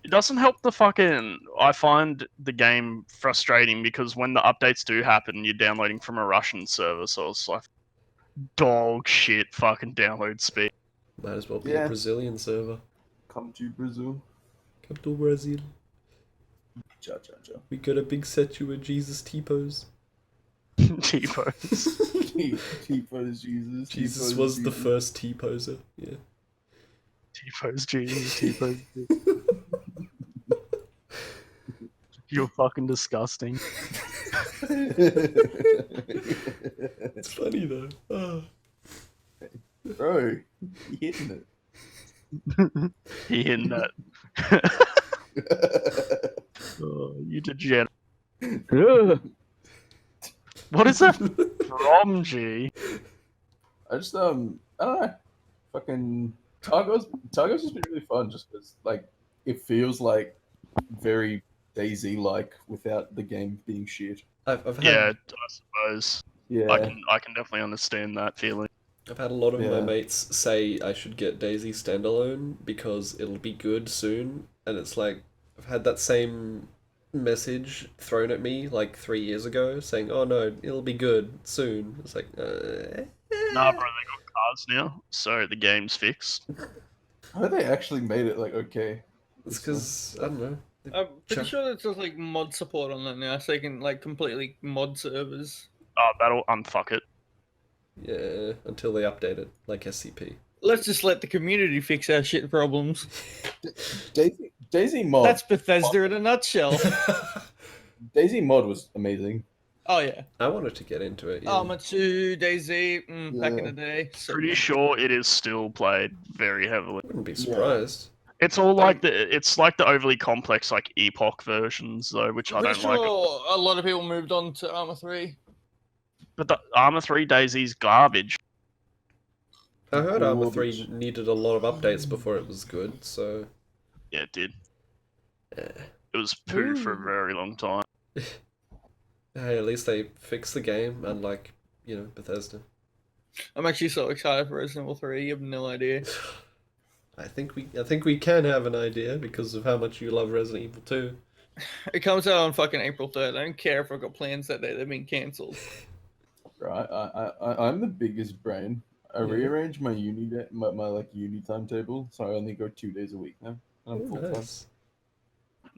It doesn't help the fucking... I find the game frustrating because when the updates do happen, you're downloading from a Russian server, so it's like dog shit fucking download speed. Might as well be a Brazilian server. Come to Brazil. Come to Brazil. Ja. We got a big statue of Jesus T-pose. T-pose. T-pose Jesus. Jesus was the first T-poser. Yeah. T-pose Jesus, T-pose Jesus. You're fucking disgusting. It's funny though. Oh. Bro, you hitting it. He hitting that. Oh, you degenerate. What is that from, G? I just I don't know. Fucking Targos has been really fun just because like it feels like very DayZ like without the game being shit. I've Yeah, had I suppose. Yeah. I can definitely understand that feeling. I've had a lot of my Yeah. mates say I should get Daisy standalone because it'll be good soon, and it's like I've had that same message thrown at me like 3 years ago saying, "Oh no, it'll be good soon." It's like, Nah, bro, they got cars now, so the game's fixed. I hope they actually made it like okay. It's because I don't know. I'm pretty Chuck- sure there's just like mod support on that now, so you can like completely mod servers. Oh, that'll unfuck it. Yeah, until they update it like SCP. Let's just let the community fix our shit problems. Daisy mod. That's Bethesda in a nutshell. Daisy mod was amazing. Oh yeah. I wanted to get into it. Yeah. Arma 2, DayZ, back in Yeah. the day. So Pretty sure it is still played very heavily. Wouldn't be surprised. It's all like it's like the overly complex like Epoch versions though, which I pretty don't like. sure a lot of people moved on to Arma 3. But the Arma 3 DayZ's garbage. I heard Arma Garbage. 3 needed a lot of updates before it was good, so Yeah, it did. yeah. It was poo for a very long time. Hey, at least they fixed the game, unlike, Bethesda. I'm actually so excited for Resident Evil 3. You have no idea. I think we can have an idea because of how much you love Resident Evil 2. It comes out on fucking April 3rd. I don't care if I've got plans that day. They've been cancelled. Right. I'm the biggest brain. I Yeah. rearranged my my like uni timetable, so I only go 2 days a week now. And I'm Oh, full time. nice.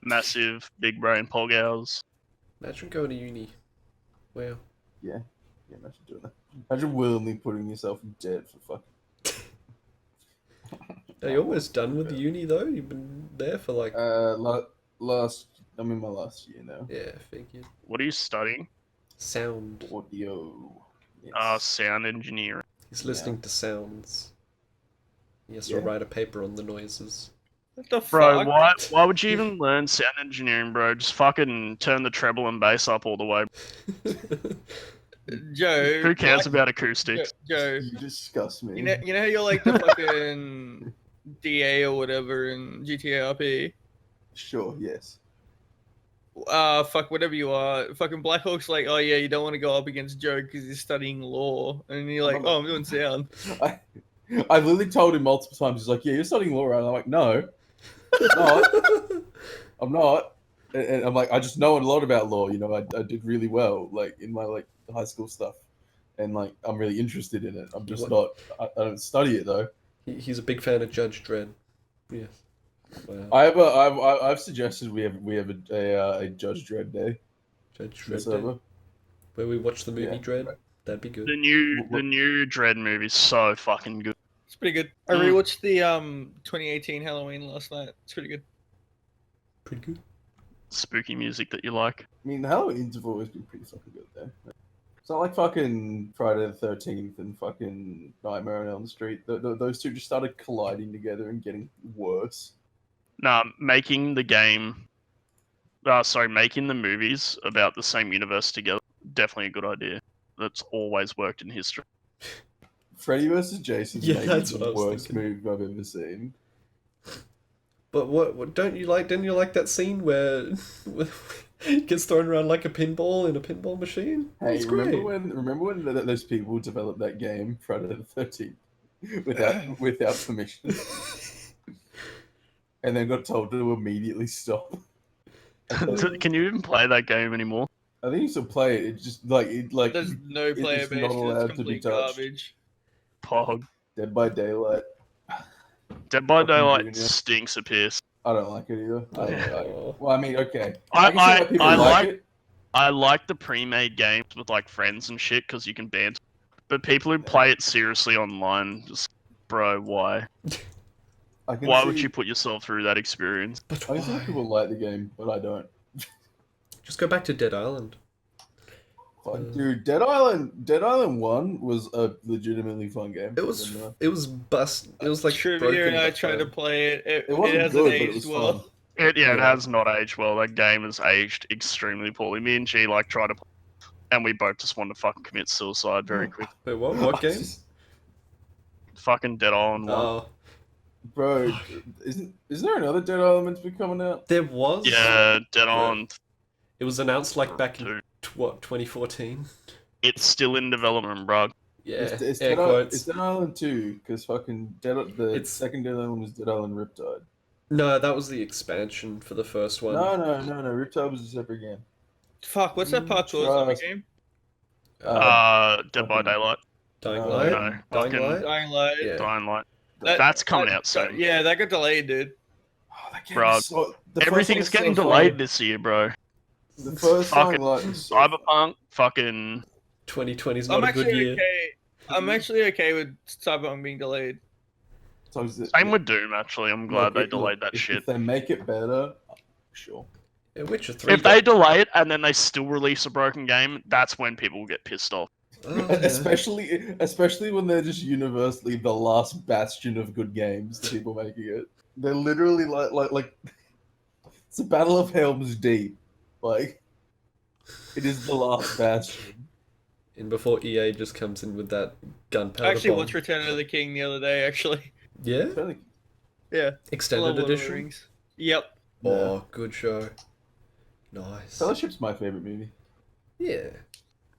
Massive big brain pog hours. Imagine going to uni. Wow. Yeah, imagine doing that. Imagine willingly putting yourself in debt for fuck. Are you almost done with uni though? You've been there for like I'm in my last year now. yeah, figured. What are you studying? Sound. Audio. Yes. Sound engineering. He's listening to sounds. He has to Yeah. write a paper on the noises. What the Bro, fuck? why would you even learn sound engineering, bro? Just fucking turn the treble and bass up all the way. Joe. Who cares like- about acoustics? Joe. You disgust me. You know how you're like the fucking DA or whatever in GTA RP? Sure. Yes. Fuck, whatever you are. Fucking Blackhawk's like, oh yeah, you don't want to go up against Joe because he's studying law. And you're like, oh, I'm doing sound. I literally told him multiple times. He's like, "Yeah, you're studying law, right?" And I'm like, "No, I'm not." And I'm like, "I just know a lot about law. You know, I did really well, like in my like high school stuff, and like I'm really interested in it. I'm just not. I don't study it though." He's a big fan of Judge Dredd. Yes. Wow. I've suggested we have a Judge Dredd day Judge on the Dredd, server. Day, where we watch the movie Yeah. Dredd. That'd be good. The new Dread movie's so fucking good. It's pretty good. I rewatched the 2018 Halloween last night. It's pretty good. Pretty good. Spooky music that you like. I mean, the Halloween's have always been pretty fucking good though. It's not like fucking Friday the 13th and fucking Nightmare on Elm Street. Those two just started colliding together and getting worse. Nah, making the movies about the same universe together, definitely a good idea. That's always worked in history. Freddy vs. Jason's Yeah, maybe that's the what I was worst thinking. movie I've ever seen. But what don't you like? Didn't you like that scene where it gets thrown around like a pinball in a pinball machine? Hey, It's great. remember when those people developed that game, Friday the 13th, without permission, and then got told to immediately stop? Can you even play that game anymore? I think you still play it. It's just like There's no it's player not base. allowed It's to be complete touched. garbage. Pog. Dead by Daylight. Dead by Fucking Daylight Junior. stinks a piss. I don't like it either. Oh. Well, I mean, okay. I- can see why people I like like- it. I like the pre-made games with like friends and shit because you can banter. But people who play it seriously online, just bro, why? I can Why see, would you put yourself through that experience? But I can see why? people like the game, but I don't. Just go back to Dead Island. Fuck, dude, Dead Island 1 was a legitimately fun game. It was like Trivia broken and I but tried to fun. play it. It wasn't hasn't good, but it aged was well. fun. It Yeah. has not aged well. That game has aged extremely poorly. Me and G like tried to play, and we both just wanted to fucking commit suicide very quick. Wait, what? What game? fucking Dead Island 1. Oh, Bro, isn't there another Dead Island meant to be coming out? there was. Yeah, Dead Island. It was announced like back in 2. 2014. It's still in development, bro. Yeah, It's air Dead quotes. it's Dead Island 2, because fucking the It's- second Dead Island was Dead Island Riptide. No, that was the expansion for the first one. No, Riptide was a separate game. Fuck, what's that part called zombie Trust. game? Dead by Daylight. Dying no, Light. no, Dying fucking- Light. Dying Light. Yeah. Dying Light. That- That's coming out soon. Yeah, that got delayed, dude. Oh, that game Bro, is so, the first one Everything's was so getting fun. delayed this year, bro. The first Fucking Dying Light was so Cyberpunk, fucking 2020 is I'm not a good actually year. okay. I'm actually okay with Cyberpunk being delayed. So is it- same with Doom. Actually, I'm glad they delayed that if, shit. If they make it better, sure. Yeah, Witcher 3. If they delay it and then they still release a broken game, that's when people get pissed off. Oh, yeah. Especially when they're just universally the last bastion of good games. The people making it, they're literally like it's a battle of Helm's Deep. Like it is the last bastion. And before EA just comes in with that gunpowder I actually bomb. watched Return of the King the other day, actually. Yeah? Yeah. Extended Love Lord of the edition? Rings. Yep. Oh, good show. Nice. Fellowship's my favorite movie. Yeah.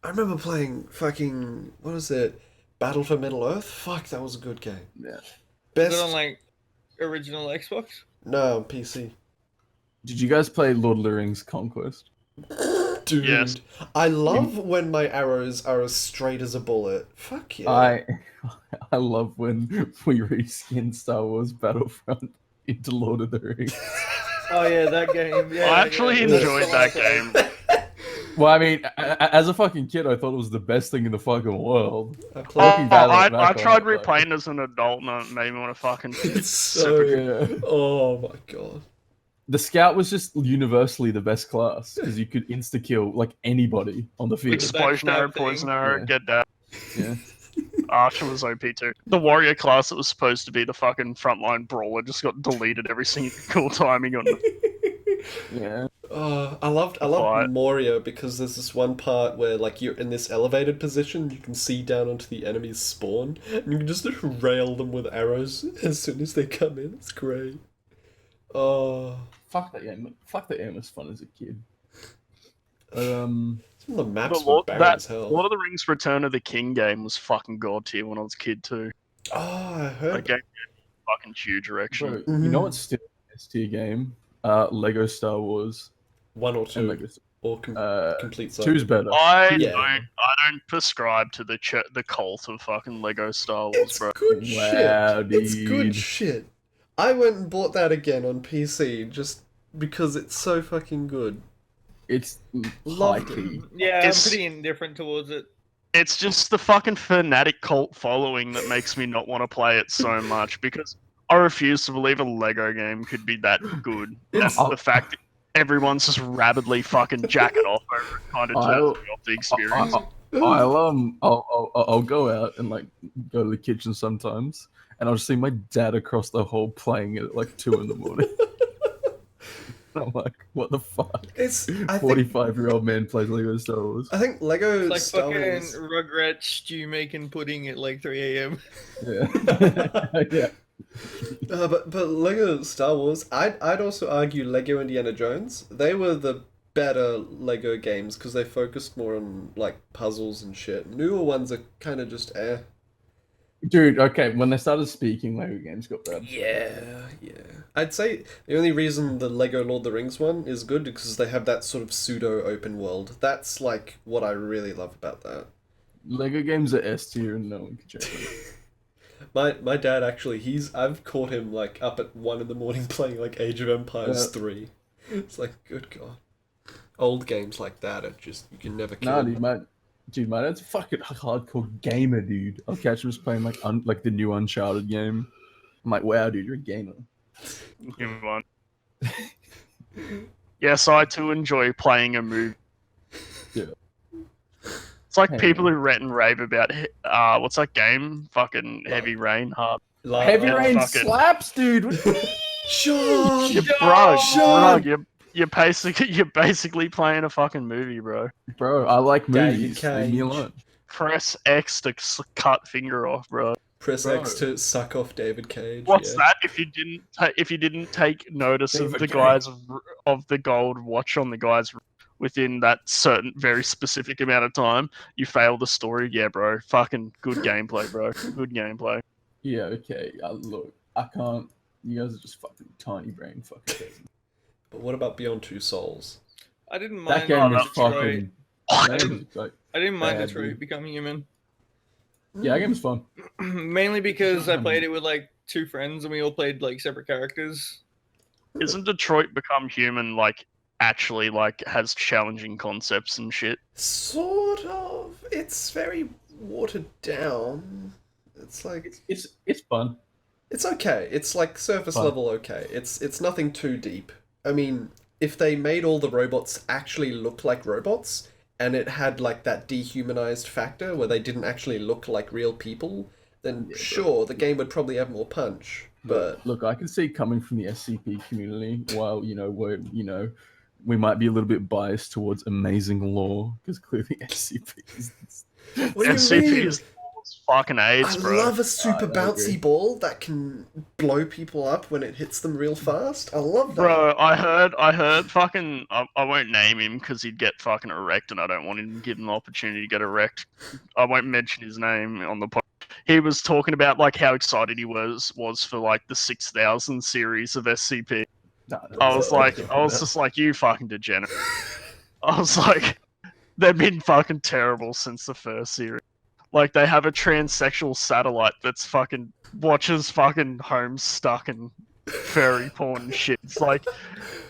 I remember playing fucking, what is it? Battle for Middle Earth? Fuck, that was a good game. Yeah. Is Best. it on like original Xbox? No, on PC. Did you guys play Lord of the Rings Conquest? Dude. Yes. I love when my arrows are as straight as a bullet. Fuck yeah. I love when we reskin Star Wars Battlefront into Lord of the Rings. Oh yeah, that game. Yeah, I actually yeah. enjoyed that game. Well, I mean, as a fucking kid, I thought it was the best thing in the fucking world. I Oh, played Fucking battle I back tried on it, replaying as an adult and it made me want to fucking. It's so Yeah. Oh my god. The scout was just universally the best class because you could insta kill like anybody on the field. Explosion arrow, Backstab thing. poison arrow, Yeah. get that. Yeah. Archer was OP too. The warrior class that was supposed to be the fucking frontline brawler just got deleted every single timing on it. Yeah. I loved Fight. Moria because there's this one part where like you're in this elevated position, you can see down onto the enemy's spawn, and you can just rail them with arrows as soon as they come in. It's great. Oh, Fuck that game. Fuck that game was fun as a kid. some of the maps The were Lord, barren that as hell. Lord of the Rings Return of the King game was fucking god tier when I was a kid too. Oh, I heard. That game had fucking huge direction. Bro, you know what's still an S tier game? Lego Star Wars One or and two, Lego. or complete cycle. Two's better. I Yeah. don't prescribe to the cult of fucking Lego Star Wars, It's bro. good Wow, shit. It's good dude. shit. I went and bought that again on PC just because it's so fucking good. It's high Loved it. key. Yeah, It's- I'm pretty indifferent towards it. It's just the fucking fanatic cult following that makes me not want to play it so much because I refuse to believe a Lego game could be that good. It's- And the fact that everyone's just rabidly fucking jacking off over it kind of turns me off the experience. I'll go out and like go to the kitchen sometimes, and I'll just see my dad across the hall playing it at like 2 in the morning. I'm like, what the fuck? I think 45-year-old man plays Lego Star Wars. I think Lego It's like Star fucking Wars. Rugrats stew making pudding at like 3 a.m. Yeah, yeah. But Lego Star Wars, I'd also argue Lego Indiana Jones. They were the better Lego games because they focused more on like puzzles and shit. Newer ones are kind of just Dude, okay, when they started speaking, Lego games got bad. Yeah. I'd say the only reason the Lego Lord of the Rings one is good is because they have that sort of pseudo open world. That's like what I really love about that. Lego games are S tier and no one can change them. My dad actually, I've caught him like up at 1 in the morning playing like Age of Empires 3. It's like, good god. Old games like that are just, you can never kill. Nah, dude, my dad's a fucking hardcore gamer, dude. I'll catch him just playing like the new Uncharted game. I'm like, wow, dude, you're a gamer. Move on. Yes, I too enjoy playing a movie. Yeah. It's like Hey, people who rant and rave about what's that game? Fucking Heavy Rain. Heavy yeah, Rain fuck it. slaps, dude. Sean! You're basically playing a fucking movie, bro. Bro, I like David movies. Cage. Leave me alone. Press X to cut finger off, bro. Press Bro. X to suck off David Cage. What's yeah. that? If you didn't take notice of David the Cage. guys of the gold watch on the guys within that certain very specific amount of time, you fail the story. Yeah, bro. Fucking good gameplay, bro. Good gameplay. Yeah, okay. Look, I can't. You guys are just fucking tiny brain fucking crazy. But what about Beyond Two Souls? I didn't That mind game is Detroit. fucking. I that game didn't, is, like, I didn't mind bad, Detroit dude. Become Human. Yeah, that game is fun. Mainly because I played it with like 2 friends and we all played like separate characters. Isn't Detroit Become Human like actually like has challenging concepts and shit? Sort of. It's very watered down. It's like It's fun. it's okay. It's like surface Fun. level okay. It's nothing too deep. I mean, if they made all the robots actually look like robots and it had like that dehumanized factor where they didn't actually look like real people, then Yeah, sure, the game would probably have more punch. But Look, I can see coming from the SCP community, while we might be a little bit biased towards amazing lore because clearly SCP is. what do you SCP mean? is fucking AIDS, I bro. love a super I bouncy agree. ball that can blow people up when it hits them real fast. I love that. Bro, I heard fucking, I won't name him because he'd get fucking erect and I don't want him to give him the opportunity to get erect. I won't mention his name on the podcast. He was talking about like how excited he was for like the 6000 series of SCP. I was just like, you fucking degenerate. I was like, they've been fucking terrible since the first series. Like, they have a transsexual satellite that's fucking watches fucking homes stuck in furry porn and shit. It's like,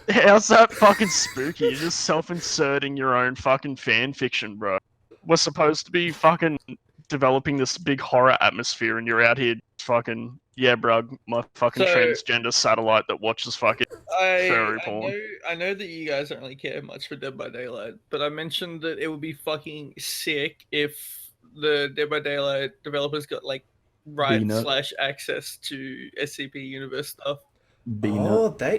how's that fucking spooky? You're just self-inserting your own fucking fan fiction, bro. We're supposed to be fucking developing this big horror atmosphere, and you're out here fucking, yeah, bro, my fucking So- transgender satellite that watches fucking furry porn. I know that you guys don't really care much for Dead by Daylight, but I mentioned that it would be fucking sick if the Dead by Daylight developers got like B-Nut. /access to SCP Universe stuff. Oh, they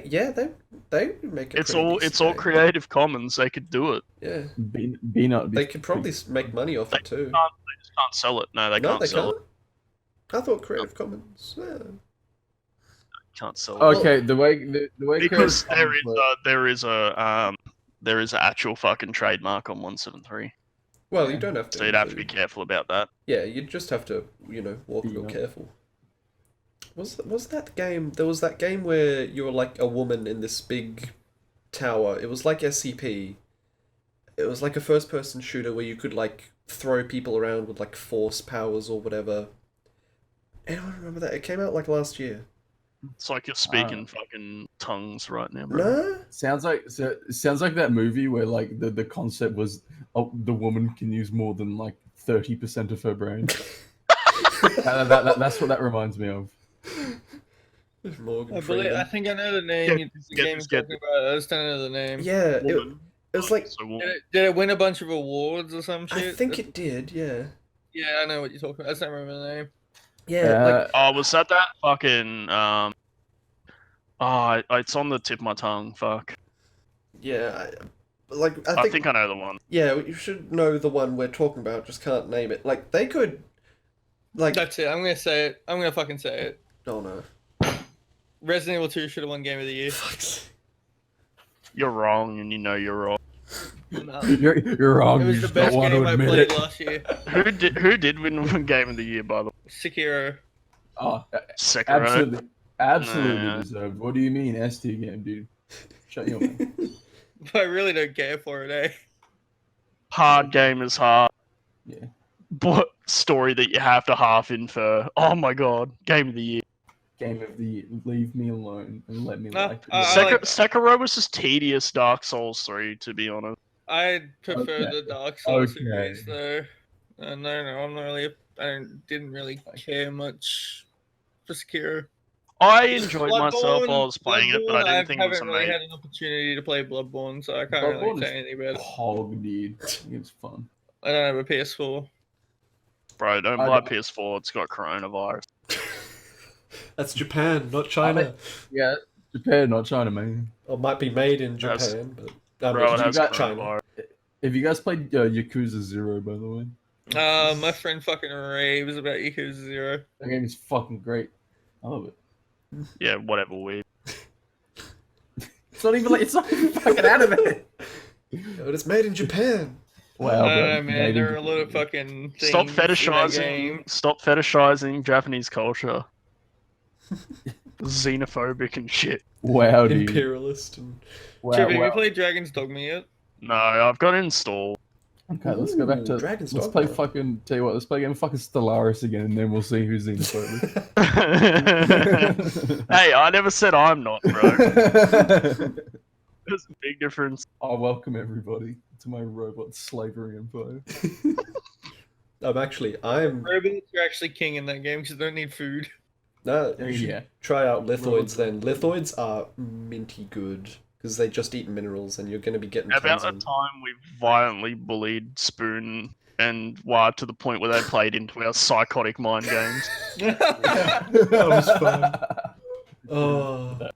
make a It's pretty all decent game. Creative Commons. They could do it. Yeah, B-Nut. they could probably make money off it too. They just can't sell it. No, they No, can't they sell can't. I thought Creative Commons. Yeah. it. Can't sell it. Okay, the way Because Creative Commons there is an actual fucking trademark on 173. Well, Yeah. you don't have to. So you'd have to be careful about that. Yeah, you just have to, walk real careful. Was that the game? There was that game where you were like a woman in this big tower. It was like SCP. It was like a first-person shooter where you could like throw people around with like force powers or whatever. Anyone remember that? It came out like last year. It's like you're speaking fucking tongues right now, bro. No? sounds like that movie where like the concept was the woman can use more than like 30% of her brain. That's what that reminds me of. Morgan I Freeman. think I know the name. Get- the get game this, you're get talking about. I just don't know the name. Yeah, it Woman. was like So woman. Did it win a bunch of awards or some shit? I think it did. Yeah. Yeah, I know what you're talking about. I just don't remember the name. Yeah. Like Oh, was that fucking it's on the tip of my tongue. Fuck. yeah. Like I think I know the one. Yeah, you should know the one we're talking about. Just can't name it. Like they could. Like That's it. I'm gonna say it. I'm gonna fucking say it. oh no. Resident Evil 2 should have won Game of the Year. You're wrong, and you know you're wrong. No. You're wrong. It You was the just don't best want game to I admit played it. last year. Who did win Game of the Year, by the way? Sekiro. Oh, Sekiro. absolutely Nah. deserved. What do you mean, S-tier game, dude? Shut your mouth. I really don't care for it, eh? Hard game is hard. Yeah. But story that you have to half infer. Oh my god, Game of the Year. Game of the year. Leave me alone and let me No, like it. Sekiro was just tedious. Dark Souls 3, to be honest. I prefer Okay. the Dark Souls Okay. series, though. No, I'm not really. Didn't really care much for Sekiro. I enjoyed myself Bloodborne- while I was playing it, but I didn't think it was haven't really amazing. had an opportunity to play Bloodborne, so I can't Bloodborne really is say anything about it. Hog, dude. It's fun. I don't have a PS4. Bro, don't I buy don't- PS4. It's got coronavirus. That's Japan, not China. Yeah, Japan, not China, man. Or might be made in That's- Japan, but I Bro, mean, it has got China. coronavirus. Have you guys played Yakuza 0, by the way? My friend fucking raves about Yakuza 0. That game is fucking great. I love it. Yeah, whatever. We. It's not even fucking anime. But it's made in Japan. Wow, I don't bro. know, man. There are a lot of fucking things Stop in that fetishizing. game. Stop fetishizing Japanese culture. Xenophobic and shit. Wow, dude. Imperialist and Wow, Chip, have wow. you played Dragon's Dogma yet? No, I've got it installed. Okay, let's go back to Dragon's let's Dogma. play fucking. Tell you what, let's play game fucking Stellaris again, and then we'll see who's xenophobic. Hey, I never said I'm not, bro. There's a big difference. I welcome everybody to my robot slavery empire. I'm Robots are actually king in that game because they don't need food. no. You should Yeah. try out lithoids then. Lithoids are minty good because they just eat minerals, and you're going to be getting About tons the of them. time we violently bullied Spoon and Wired to the point where they played into our psychotic mind games. That was fun. Oh,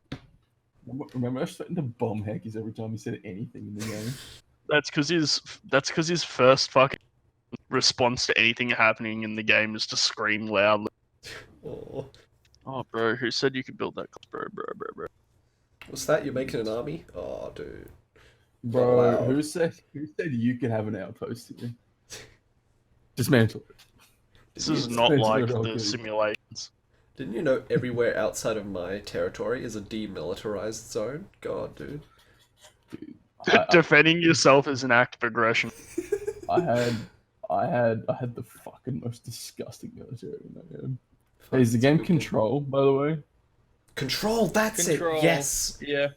Remember, I was threatening to bomb Heckies every time he said anything in the game. That's because his first fucking response to anything happening in the game is to scream loudly. oh. Oh, bro, who said you could build that? Bro. What's that? You're making an army? Oh, dude. Bro, Wow. who said you could have an outpost here? Dismantle it. This Didn't is you- not Depends like what I'll the do. simulations. Didn't you know everywhere outside of my territory is a demilitarized zone? God, dude. Defending yourself is an act of aggression. I had the fucking most disgusting military in that game. Hey, is the game Control, by the way? Control, that's Control. it. Yes. Yeah.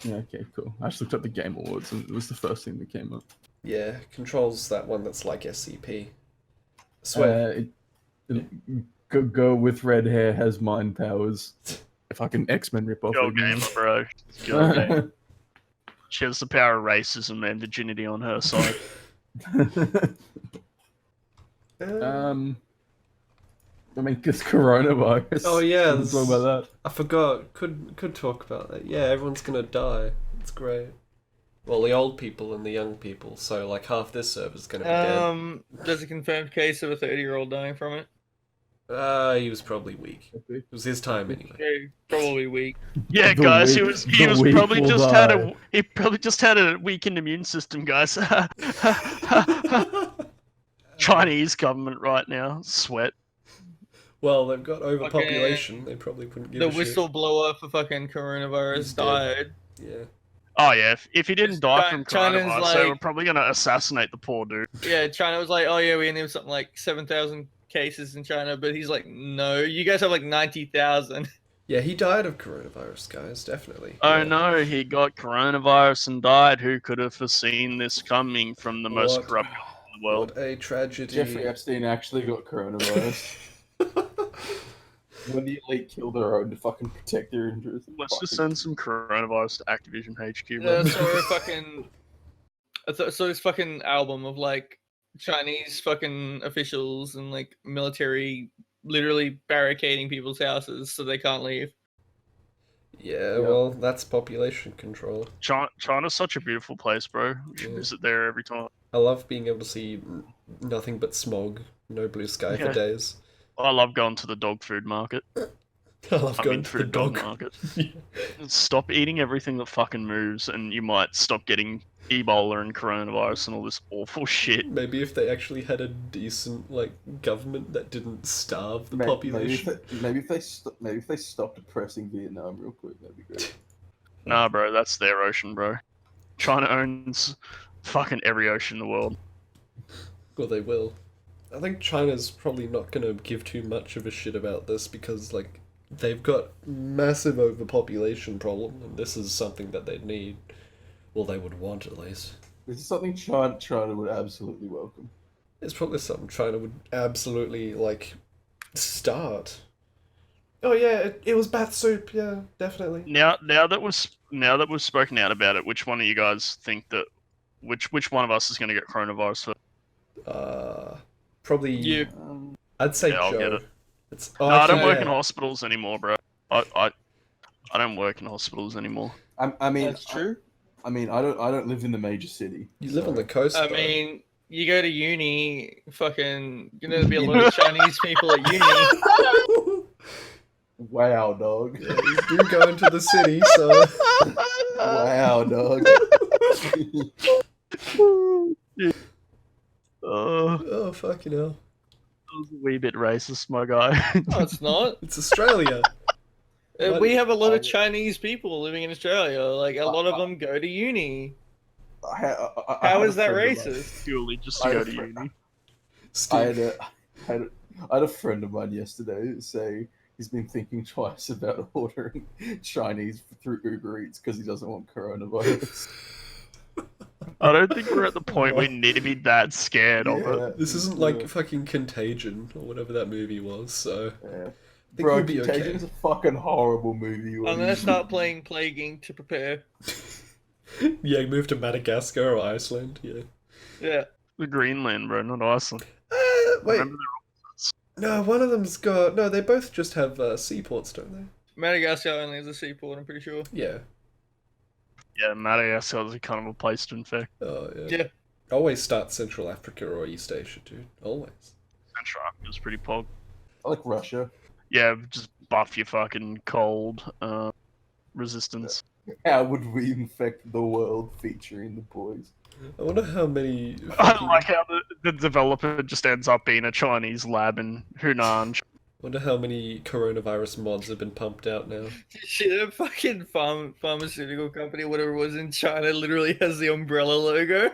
Yeah, okay, cool. I just looked up the Game Awards and it was the first thing that came up. Yeah, Control's that one that's like SCP. I swear. Go with red hair has mind powers. Fucking X-Men ripoff. Go again. gamer, bro. Go gamer. She has the power of racism and virginity on her side. I mean, because coronavirus. Oh, yeah, Let's talk about that. I forgot. Could talk about that. Yeah, everyone's gonna die. It's great. Well, the old people and the young people. So like half this server's gonna be dead. There's a confirmed case of a 30-year-old dying from it. He was probably weak. It was his time anyway. Yeah, probably weak. Yeah, The guys, weak- he was the probably weak will just die. he probably just had a weakened immune system, guys. Chinese government right now, sweat. Well, they've got overpopulation. They probably wouldn't give The a shit. whistleblower for fucking He's coronavirus dead. died. Yeah. Oh yeah, if he didn't die from China's coronavirus, they were like- probably gonna assassinate the poor dude. Yeah, China was like, oh yeah, we only have something like 7,000 cases in China, but he's like, no, you guys have like 90,000. Yeah, he died of coronavirus, guys. Definitely. Oh Yeah. no, he got coronavirus and died. Who could have foreseen this coming from the most What- corrupt country in the world? What a tragedy. Jeffrey Epstein actually got coronavirus. When the elite kill their own to fucking protect their interests. Let's just send some coronavirus to Activision HQ. Yeah, man. I saw this fucking album of like Chinese fucking officials and like military literally barricading people's houses so they can't leave. Yeah, Yeah. well, that's population control. China's such a beautiful place, bro. We should Yeah. visit there every time. I love being able to see nothing but smog, no blue sky Yeah. for days. I love going to the dog food market. I love I going mean, to the food dog. market. Stop eating everything that fucking moves, and you might stop getting Ebola and coronavirus and all this awful shit. Maybe if they actually had a decent like government that didn't starve the Maybe population. if they stopped oppressing Vietnam real quick, that'd be great. Nah, bro, that's their ocean, bro. China owns fucking every ocean in the world. Well, they will. I think China's probably not going to give too much of a shit about this because, like, they've got massive overpopulation problem, and this is something that they'd need. Well, they would want at least. This is something China would absolutely welcome. It's probably something China would absolutely like start. Oh yeah, it was bath soup. Yeah, definitely. Now that we've spoken out about it, which one of you guys think that which one of us is going to get coronavirus first? Probably You. I'd say Yeah, I'll Joe. get it. It's No, I don't actually, work in hospitals anymore, bro. I don't work in hospitals anymore. I mean, That's true. I mean, I don't live in the major city. You live on so- the coast. I though. mean, you go to uni, fucking, gonna be a lot of Chinese people at uni. Wow, dog. Yeah, you do go into the city, so Wow, dog. Yeah. That oh fucking hell, was a wee bit racist, my guy. No, it's not. it's Australia. What? We have a lot of Chinese people living in Australia. Like, a lot of them go to uni. How is that racist? Purely just to go to uni. I Steve. had a friend of mine yesterday say he's been thinking twice about ordering Chinese through Uber Eats because he doesn't want coronavirus. I don't think we're at the point we need to be that scared of it. This isn't like fucking Contagion or whatever that movie was, so Yeah. I think Bro, we'll be Contagion's okay. a fucking horrible movie. I'm gonna start playing Plaguing to prepare. Yeah, move to Madagascar or Iceland. Yeah. Yeah. The Greenland, bro, not Iceland. Wait, Remember no, one of them's got no. They both just have seaports, don't they? Madagascar only has a seaport, I'm pretty sure. Yeah. Yeah, Madagascar is a kind of a place to infect. Oh yeah. Yeah. Always start Central Africa or East Asia, dude. Always. Central Africa's pretty pog. I like Russia. Yeah, just buff your fucking cold resistance. How would we infect the world featuring the boys? I wonder how many. I fucking- like how the developer just ends up being a Chinese lab in Hunan. Wonder how many coronavirus mods have been pumped out now. Shit, a fucking pharmaceutical company, whatever it was in China, literally has the umbrella logo.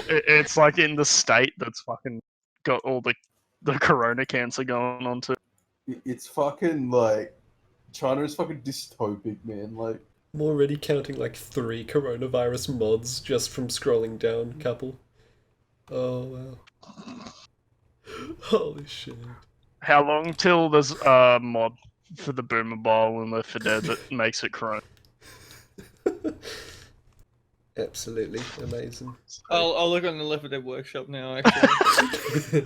It's like in the state that's fucking got all the corona cancer going on too. It's fucking like China is fucking dystopic, man. Like I'm already counting like 3 coronavirus mods just from scrolling down. Couple. Oh wow. Holy shit. How long till there's a mod for the Boomer Bowl and Left 4 Dead that makes it corona? Absolutely amazing. I'll look on the Left 4 Dead workshop now, actually.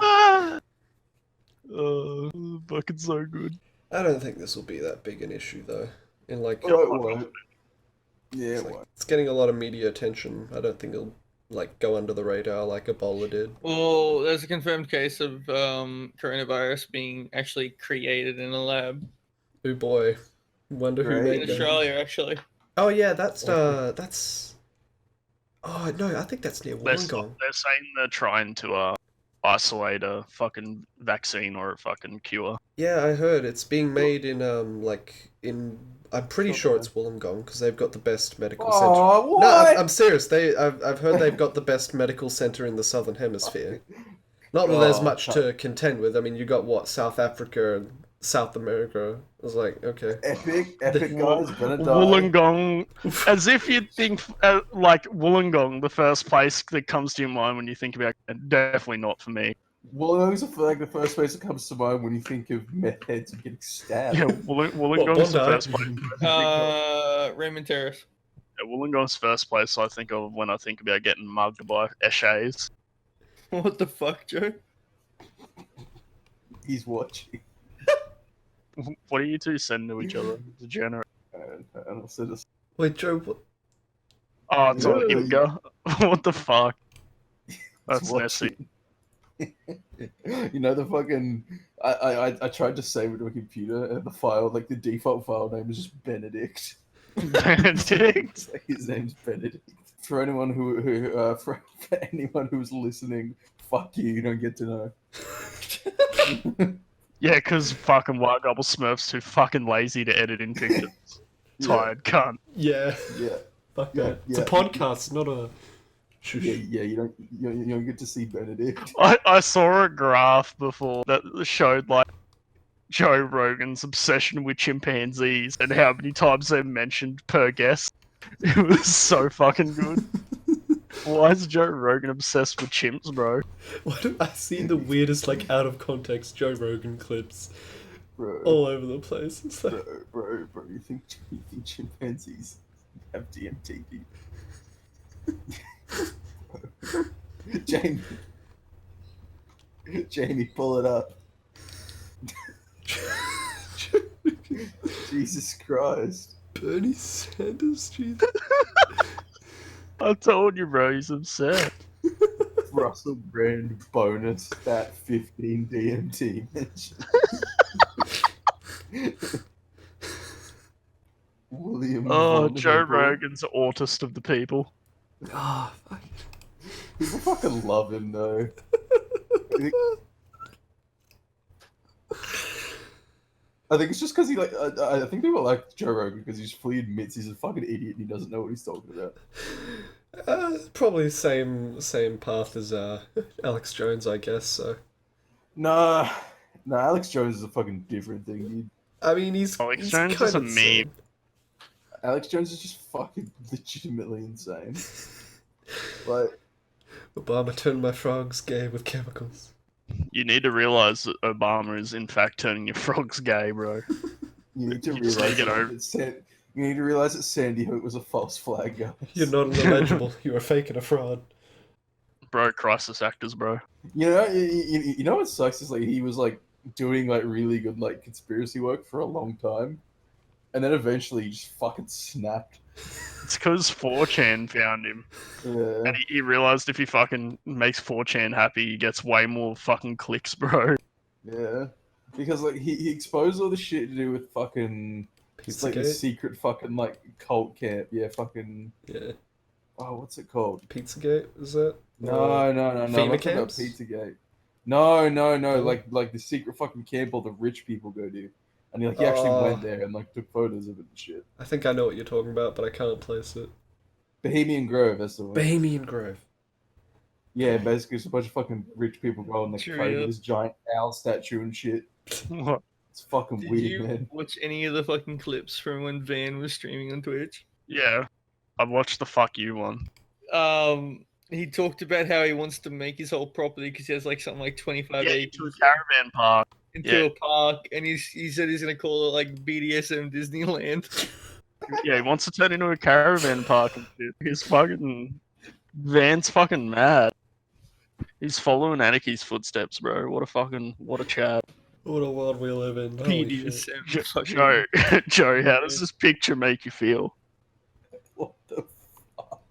Fucking so good. I don't think this will be that big an issue though. In like, oh, it won't. Yeah, it's, it like- won't. it's getting a lot of media attention. I don't think it'll like go under the radar like Ebola did. Well, there's a confirmed case of coronavirus being actually created in a lab Oh boy, wonder who Right. in made that. Australia, actually. Oh yeah, that's. Oh no, I think that's near They're Wollongong. saying they're trying to isolate a fucking vaccine or a fucking cure. Yeah, I heard it's being made in I'm pretty sure it's Wollongong because they've got the best medical center. Oh, what? No, I'm serious. I've heard they've got the best medical center in the southern hemisphere. Not that there's Oh, much to contend with. I mean, you got what, South Africa and South America. I was like, okay. Epic guys gonna die. Wollongong, as if you'd think like Wollongong, the first place that comes to your mind when you think about it. Definitely not for me. Wollongong's like the first place that comes to mind when you think of meth heads and getting stabbed. Yeah, Wollongong's the Bondi? first place. Raymond Terrace. Yeah, Wollongong's first place I think of when I think about getting mugged by Eshays. What the fuck, Joe? He's watching. What are you two sending to each other? Degenerate. And I'll send us. Wait, Joe, what? Oh, it's on Yeah. Imgur. What the fuck? He's That's Nessie. You know the fucking. I tried to save it to a computer and the file, like the default file name is just Benedict. Benedict? It's like his name's Benedict. For anyone for anyone who's listening, fuck you. You don't get to know. Yeah, because fucking White Gobble Smurf's too fucking lazy to edit in pictures. Tired cunt. Yeah. Yeah. Fuck Yeah, that. It's a yeah. podcast, not a. Shush. Yeah. You don't get to see Benedict. I saw a graph before that showed like Joe Rogan's obsession with chimpanzees and how many times they're mentioned per guest. It was so fucking good. Why is Joe Rogan obsessed with chimps, bro? Why do I see the weirdest, like, out of context Joe Rogan clips Bro. all over the place? It's like, Bro, you think chimpanzees have DMT? Jamie, pull it up. Jesus Christ. Bernie Sanders, jeez. I told you, bro, he's obsessed. Russell Brand bonus that 15 DMT mentions. William Oh, Von Joe Hebel. Rogan's autist of the people. Oh, fuck. People fucking love him though. I think it's just because he like. I think people like Joe Rogan because he just fully admits he's a fucking idiot and he doesn't know what he's talking about. Probably same path as Alex Jones, I guess. So Nah, Alex Jones is a fucking different thing, dude. I mean, he's Alex Jones is kind a of the same. meme. Alex Jones is just fucking legitimately insane. Like, Obama turned my frogs gay with chemicals. You need to realize that Obama is in fact turning your frogs gay, bro. you need to You just need to realize get over- you need to realize that Sandy Hook was a false flag, guys. You're not an illegible. You're a fake and a fraud. Bro, crisis actors, bro. You know what sucks is like he was like doing like really good like conspiracy work for a long time, and then eventually he just fucking snapped. It's because 4chan found him. Yeah. And he realized if he fucking makes 4chan happy, he gets way more fucking clicks, bro. Yeah, because like he exposed all the shit to do with fucking it's like the Pizzagate? secret fucking like cult camp. Yeah, fucking Yeah. oh, what's it called? Pizzagate, is that? No. I'm not talking about camps? Pizzagate. No, No? like the secret fucking camp all the rich people go to, and he actually went there and like took photos of it and shit. I think I know what you're talking about, but I can't place it. Bohemian Grove, that's the one. Bohemian Grove. Yeah, basically it's a bunch of fucking rich people go and like True, pray yeah. to this giant owl statue and shit. What? It's fucking Did weird, you man. watch any of the fucking clips from when Van was streaming on Twitch? Yeah. I watched the fuck you one. He talked about how he wants to make his whole property because he has like something like 25 Yeah, acres into a caravan park. into yeah. a park, and he said he's gonna call it like BDSM Disneyland. Yeah, he wants to turn into a caravan park and shit. He's fucking... Van's fucking mad. He's following Anaki's footsteps, bro. What a chat. What a world we live in. Holy shit. BDSM. fucking- Joe, Joe, how does this picture make you feel? What the fuck?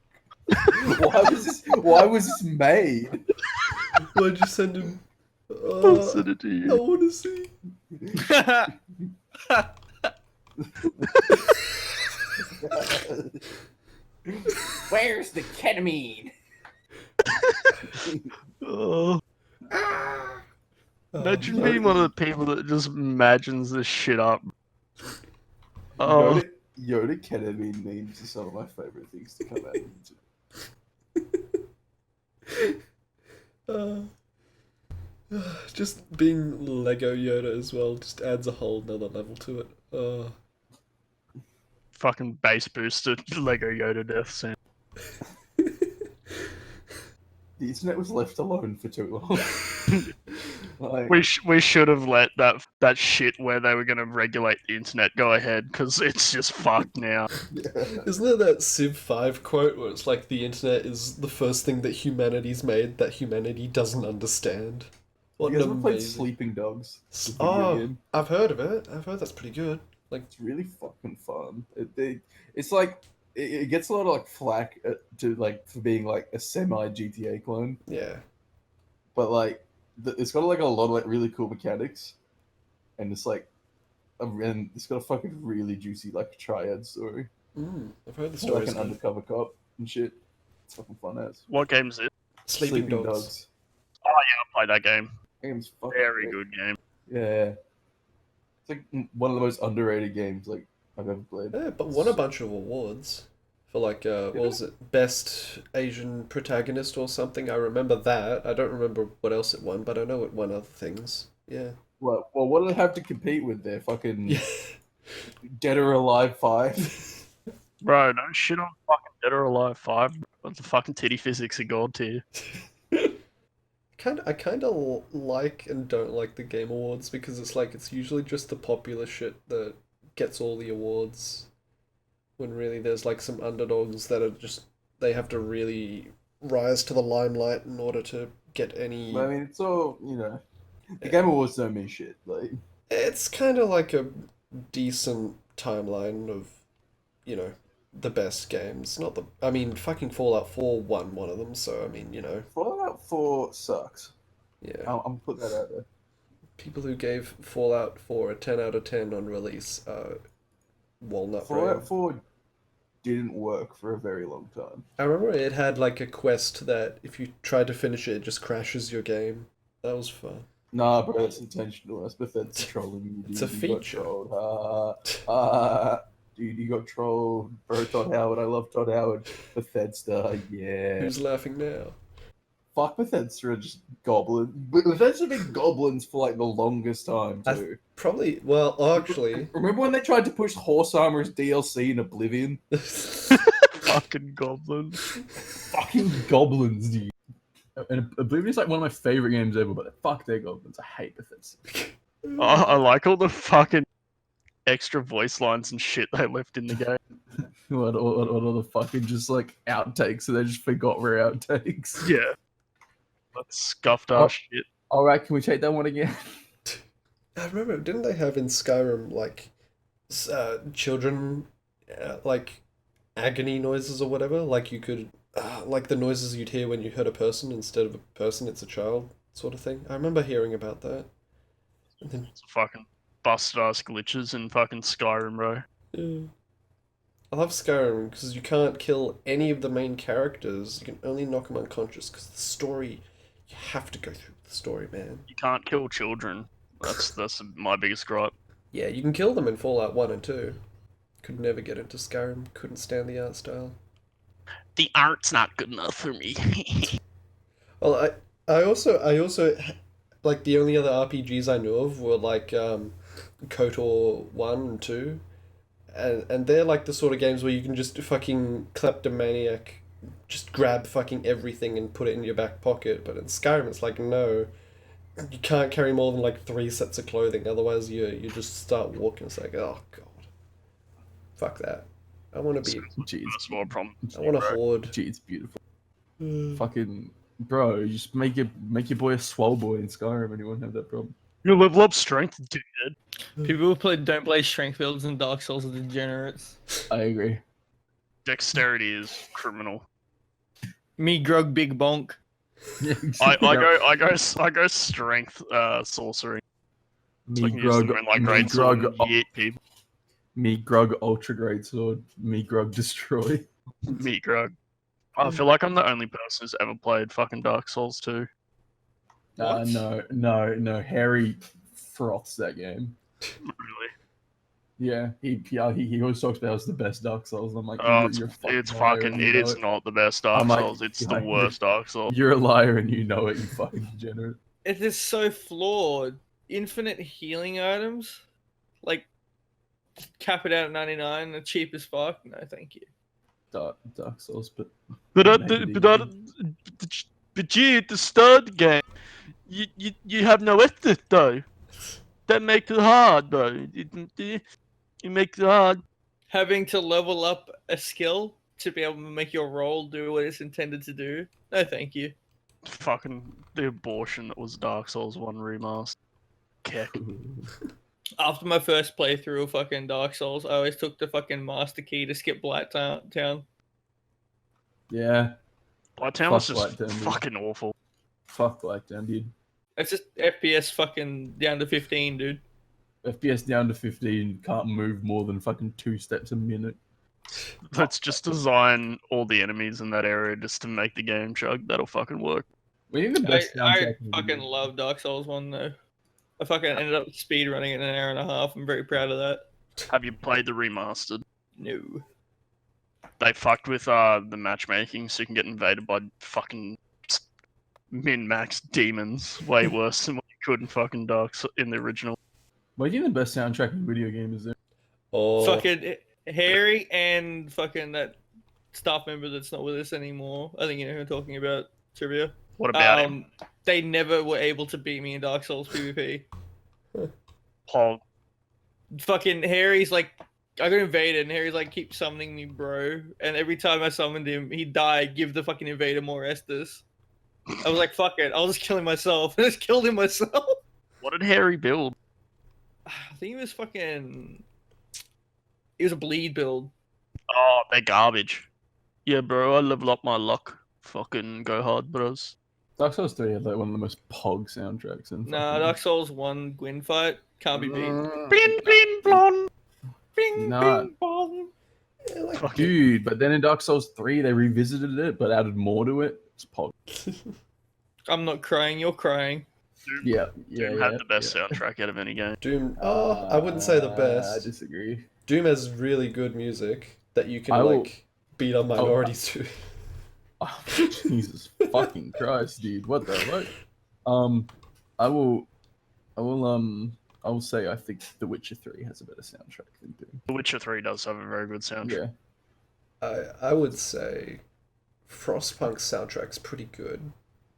Why was this made? Why'd you send him? I'll send it to I you. want to see. Where's the ketamine? Oh. Imagine being one of the people that just imagines this shit up. Oh, Yoda ketamine memes are some of my favorite things to come out of YouTube. Just being Lego Yoda as well just adds a whole nother level to it. fucking bass boosted Lego Yoda death scene. The internet was left alone for too long. Like, We should have let that shit where they were gonna regulate the internet go ahead because it's just fucked now. Isn't there that Civ 5 quote where it's like the internet is the first thing that humanity's made that humanity doesn't understand? What you guys an ever played amazing... Sleeping Dogs? The video Oh, game? I've heard of it. I've heard that's pretty good. It's really fucking fun. It's like it gets a lot of like flack for being like a semi GTA clone, Yeah. but like it's got like a lot of like really cool mechanics, and it's like and it's got a fucking really juicy like triad story. I've heard the Like story. an undercover cop and shit. It's fucking fun as. What game is it? Sleeping Dogs. Oh yeah, I played that game. Game's fucking Very great. good game. Yeah. It's like one of the most underrated games like I've ever played. Yeah, but won a bunch of awards for like what was it, best Asian protagonist or something. I remember that. I don't remember what else it won, but I know it won other things. Yeah. Well, what do they have to compete with there? Fucking Yeah. Dead or Alive 5. Bro, no shit on fucking Dead or Alive 5. What the fucking titty physics of God tier. I kind of like and don't like the Game Awards because it's like it's usually just the popular shit that gets all the awards. When really there's like some underdogs that are just they have to really rise to the limelight in order to get any. I mean, it's all the Game Awards don't mean shit. Like, It's kind of like a decent timeline of, the best games. Not the. I mean, fucking Fallout 4 won one of them, so I mean, Fallout Fallout 4 sucks. Yeah. I'm gonna put that out there. People who gave Fallout 4 a 10 out of 10 on release are walnut brain. Fallout 4 didn't work for a very long time. I remember it had like a quest that if you try to finish it, it just crashes your game. That was fun. Nah, bro, that's intentional. That's Bethesda trolling you. It's a Dude. You got feature. trolled. Dude, you got trolled. Bro, Todd Howard. I love Todd Howard. Bethesda, yeah. Who's laughing now? Fuck Bethesda are just goblins. Bethesda have been goblins for like the longest time too. Probably, well, actually. Remember when they tried to push Horse Armor as DLC in Oblivion? Fucking goblins. Fucking goblins, dude. And Oblivion is like one of my favorite games ever, but fuck their goblins. I hate Bethesda. I like all the fucking extra voice lines and shit they left in the game. What all the fucking just like outtakes, so they just forgot were outtakes. Yeah. That's scuffed ass shit. Alright, can we take that one again? I remember, didn't they have in Skyrim like children like agony noises or whatever? Like you could like the noises you'd hear when you hurt a person instead of a person, it's a child sort of thing. I remember hearing about that. And then, It's fucking busted ass glitches in fucking Skyrim, bro. yeah. I love Skyrim because you can't kill any of the main characters. You can only knock them unconscious because the story, you have to go through the story, man. You can't kill children. That's my biggest gripe. Yeah, you can kill them in Fallout 1 and 2. Could never get into Skyrim. Couldn't stand the art style. The art's not good enough for me. Well, I also like the only other RPGs I knew of were like KOTOR 1 and 2. And they're like the sort of games where you can just fucking kleptomaniac, just grab fucking everything and put it in your back pocket. But in Skyrim, it's like, no, you can't carry more than like 3 sets of clothing. Otherwise, you just start walking. It's like, oh god, fuck that. I want to be. Jeez. That's more problem. I want to hoard. Gee, it's beautiful. Fucking bro, you just make your boy a swole boy in Skyrim and you won't have that problem. You level up strength, dude. People who don't play strength builds in Dark Souls are degenerates. I agree. Dexterity is criminal. Me grug big bonk. I go strength sorcery. Me So I can use them grug, in, like me great sword grug, and yeet people. me grug ultra great sword. Me grug destroy. Meat grug. I feel like I'm the only person who's ever played fucking Dark Souls 2. What? No. Harry froths that game. Really? Yeah, he always talks about it's the best Dark Souls. And I'm like, Oh, you're it's a liar fucking. and you It know is not the best Dark I'm like, Souls. It's the like, worst Dark Souls. You're a liar and you know it. You fucking degenerate. It is so flawed. Infinite healing items, like cap it out at 99, the cheap as fuck. No, thank you. Dark Souls, but gee, at the start of the game, you have no effort though. That makes it hard though. You make it hard. Having to level up a skill to be able to make your role do what it's intended to do. No, thank you. Fucking the abortion that was Dark Souls 1 remaster. Keck. After my first playthrough of fucking Dark Souls, I always took the fucking master key to skip Town. yeah, Blighttown was Fuck just Blighttown, dude. fucking awful. fuck Blackdown, dude. It's just FPS fucking down to 15, dude. FPS down to 15, can't move more than fucking 2 steps a minute. Let's just design all the enemies in that area just to make the game chug. That'll fucking work. We need the best I soundtrack in the fucking video. love Dark Souls 1 though. I fucking ended up speed running it in an hour and a half. I'm very proud of that. Have you played the remastered? No. They fucked with the matchmaking, so you can get invaded by fucking min-max demons. Way worse than what you could in fucking in the original. What do you think the best soundtrack in a video game is there? Oh, Fucking Harry and fucking that staff member that's not with us anymore. I think you know who I'm talking about, Trivia. What about him? They never were able to beat me in Dark Souls PvP. Pog. Fucking Harry's like, I got invaded, and Harry's like, keep summoning me, bro. And every time I summoned him, he'd die. Give the fucking invader more Estus. I was like, fuck it, I'll just kill him myself. I just killed him myself. What did Harry build? I think he was fucking. He was a bleed build. Oh, they're garbage. Yeah, bro, I level up my luck. Fucking go hard, bros. Dark Souls 3 had like one of the most pog soundtracks in Nah, Dark Souls 1 Gwyn fight can't be beat. Blin, blin, blon. Bing, Nah. bing, bong. Yeah, like, Fuck. Dude, but then in Dark Souls 3 they revisited it but added more to it. It's pog. I'm not crying, you're crying. Yeah, Doom had the best soundtrack out of any game. Doom. Oh, I wouldn't say the I best. disagree. Doom has really good music that you can I will- like beat up minorities to. Oh, Jesus fucking Christ, dude! What the fuck? I will say I think The Witcher 3 has a better soundtrack than Doom. The Witcher 3 does have a very good soundtrack. Yeah, I would say Frostpunk's soundtrack's pretty good.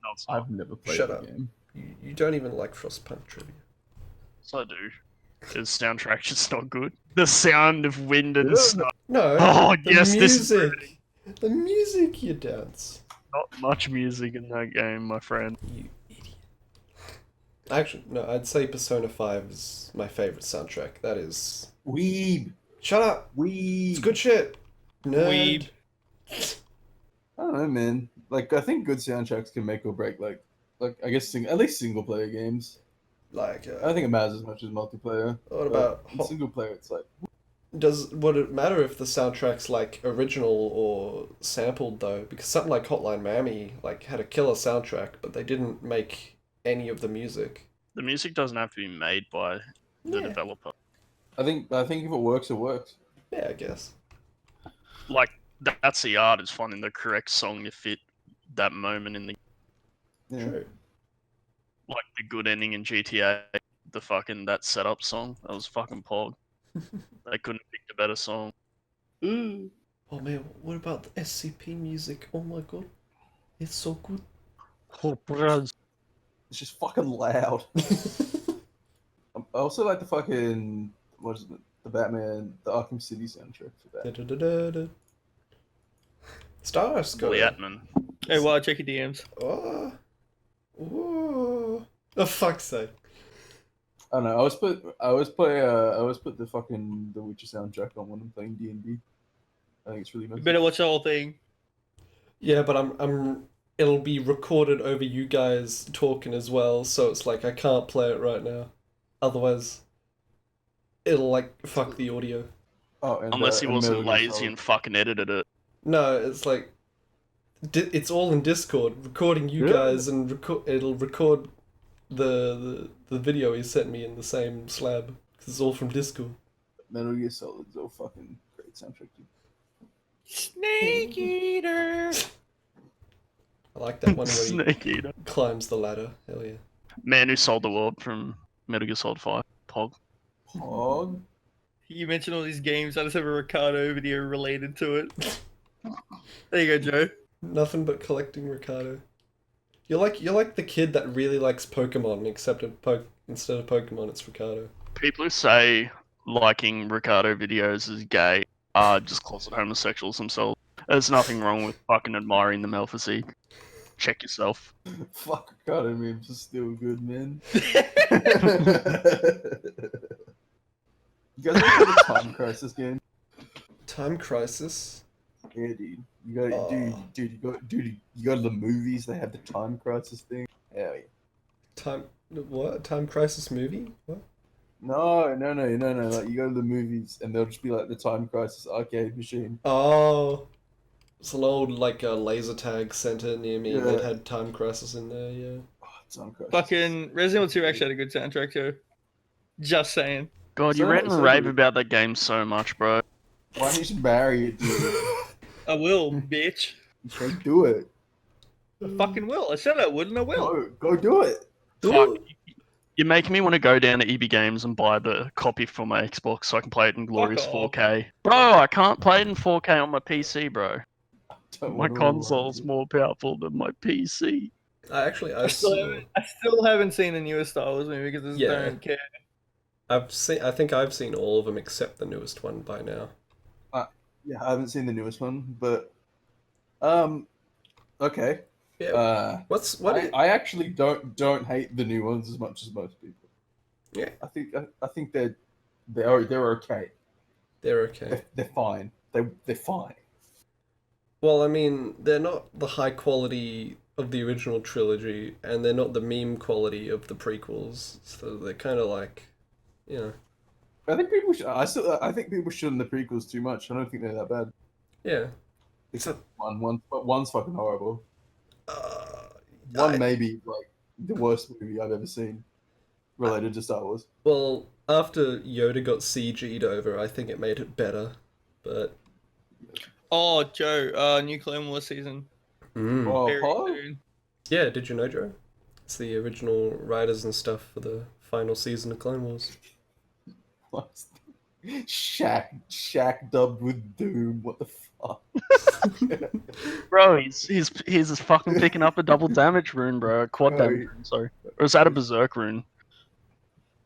No, it's not. I've never played Shut the up. game. You don't even like Frostpunk trivia. So I do. His soundtrack's just not good. The sound of wind and Yeah. snow. No. Oh, the yes, this is music. The music, you dance. Not much music in that game, my friend. You idiot. Actually, no, I'd say Persona 5 is my favorite soundtrack. That is. Weeb, Shut up! weeb. It's good shit. Nerd. Weeb. I don't know, man. Like I think good soundtracks can make or break like I guess at least single player games. Like, I don't think it matters as much as multiplayer. what about in single player? It's like would it matter if the soundtrack's like original or sampled though? Because something like Hotline Miami like had a killer soundtrack, but they didn't make any of the music. The music doesn't have to be made by the Yeah. developer. I think if it works, it works. Yeah, I guess. Like, that's the art, is finding the correct song to fit that moment in the... Yeah. True. Like, the good ending in GTA, that setup song, that was fucking pog. They couldn't pick a better song. Oh man, what about the SCP music? Oh my god. It's so good. It's just fucking loud. I also like the fucking what is it? The Arkham City soundtrack for that. Da-da-da-da-da. Stars go. Billy Atman. Hey, well, check your DMs. Oh. Oh. Oh, fuck's sake. I don't know. I always put the fucking The Witcher soundtrack on when I'm playing D&D. I think it's really You nice. better watch the whole thing. Yeah, but it'll be recorded over you guys talking as well, so it's like I can't play it right now. Otherwise, it'll like fuck the audio. Oh, and, Unless he and wasn't Metal Gear lazy Solid. and fucking edited it. No, it's like it's all in Discord, recording you Yeah. guys, and it'll record the video he sent me in the same slab because it's all from Discord. Metal Gear Solid's all fucking great soundtrack. Dude. Snake Eater. I like that one where he Snake Eater. climbs the ladder. Hell yeah. Man Who Sold the World from Metal Gear Solid 5. Pog. Pog. You mentioned all these games. I just have a Ricardo video related to it. There you go, Joe. Nothing but collecting Ricardo. You're like the kid that really likes Pokemon, except instead of Pokemon, it's Ricardo. People who say liking Ricardo videos is gay are just closet homosexuals themselves. There's nothing wrong with fucking admiring the male physique. Check yourself. Fuck, God, I mean, it's still good, man. You guys ever play the Time Crisis game? Time Crisis. Yeah, dude. You go, you go to the movies. They have the Time Crisis thing. Hell yeah. Time Crisis movie? What? No. Like you go to the movies and they'll just be like the Time Crisis arcade machine. Oh, it's an old like laser tag center near me that Yeah. had Time Crisis in there. Yeah. Oh, Time Crisis. Fucking Resident Evil 2 actually had a good soundtrack too. Just saying. God, you So- rant and so rave do- about that game so much, bro. Why don't you just marry it, dude? I will, bitch. Go do it. I fucking will. I said I would and I will. Go do it. Fuck. You're making me want to go down to EB Games and buy the copy for my Xbox so I can play it in glorious off. 4K. Bro, I can't play it in 4K on my PC, bro. Don't My wanna console's lie. more powerful than my PC. I still haven't seen the newest Star Wars movie because I just Yeah. don't care. I think I've seen all of them except the newest one by now. Yeah, I haven't seen the newest one, but okay. Yeah. I actually don't hate the new ones as much as most people. Yeah. I think they're okay. They're okay. They're fine. They're fine. Well, I mean, they're not the high quality of the original trilogy, and they're not the meme quality of the prequels. So they're kind of like, you know. I think people should. I think people shouldn't the prequels too much. I don't think they're that bad. Yeah. Except one's fucking horrible. Uh, One may be like the worst movie I've ever seen related to Star Wars. Well, after Yoda got CG'd over, I think it made it better. But Oh, Joe, new Clone Wars season. Oh, Very huh? soon. yeah, did you know, Joe? It's the original writers and stuff for the final season of Clone Wars. Shaq dubbed with Doom. What the fuck? Bro, he's fucking picking up a double damage rune, bro. A quad Bro. damage rune, sorry. Or is that a berserk rune?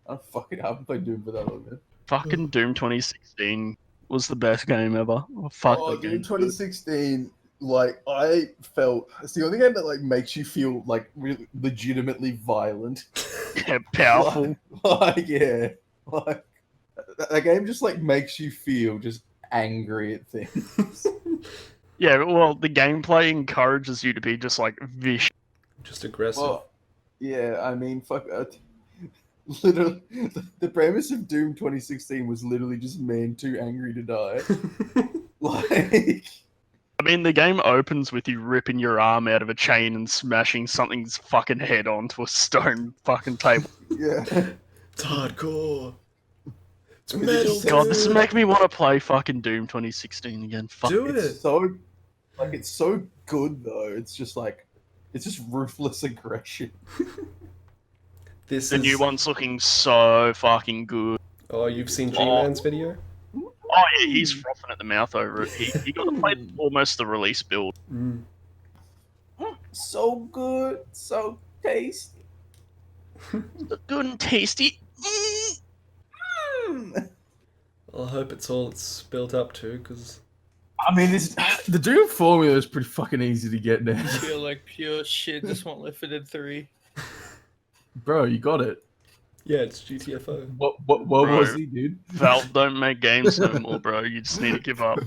I haven't played Doom for that long, man. Fucking Doom 2016 was the best game ever. Oh, fuck Oh, that Doom game. 2016. Like I felt, it's the only game that like makes you feel like really legitimately violent. Yeah, powerful. Like yeah, like that game just like makes you feel just angry at things. Yeah, well, the gameplay encourages you to be just like vicious. Just aggressive. Well, yeah, I mean, fuck. Literally, the premise of Doom 2016 was literally just man too angry to die. Like, I mean, the game opens with you ripping your arm out of a chain and smashing something's fucking head onto a stone fucking table. yeah. It's hardcore. It's It's metal. just- God, this is making me want to play fucking Doom 2016 again. Fuck Do it. it. It's so, like, it's so good though. It's just like, it's just ruthless aggression. This The is... new one's looking so fucking good. Oh, you've seen G-Man's video? Oh yeah, he's frothing at the mouth over it. He got to play almost the release build. Mm. So good, so tasty. Good and tasty. Mm. I hope it's all it's built up to, because... I mean, the Doom formula is pretty fucking easy to get now. I feel like pure shit. Just want Left 4 Dead 3. Bro, you got it. Yeah, it's GTFO. What Bro. was he, dude? Valve don't make games no more, bro. You just need to give up.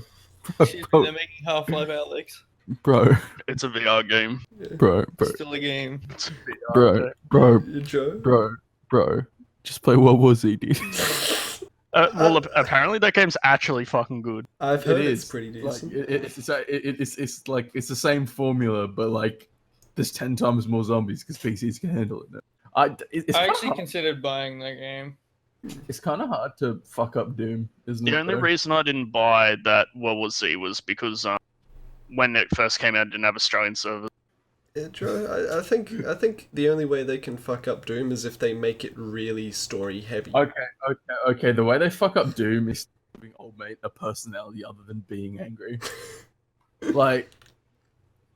Shit, they're making Half-Life Alex. Bro, It's a VR game. bro, Still a game. It's a VR game. Joe? Just play What Was He, dude. Well, apparently that game's actually fucking good. I've heard It it's is. pretty Like, decent. it's like it's the same formula, but like there's 10 times more zombies because PCs can handle it now. It's I kinda actually hard- considered buying that game. it's kind of hard to fuck up Doom, isn't it? The only though? reason I didn't buy that World War Z was because when it first came out, it didn't have Australian servers. Yeah, Joe, I think the only way they can fuck up Doom is if they make it really story heavy. Okay. The way they fuck up Doom is giving old mate a personality other than being angry. like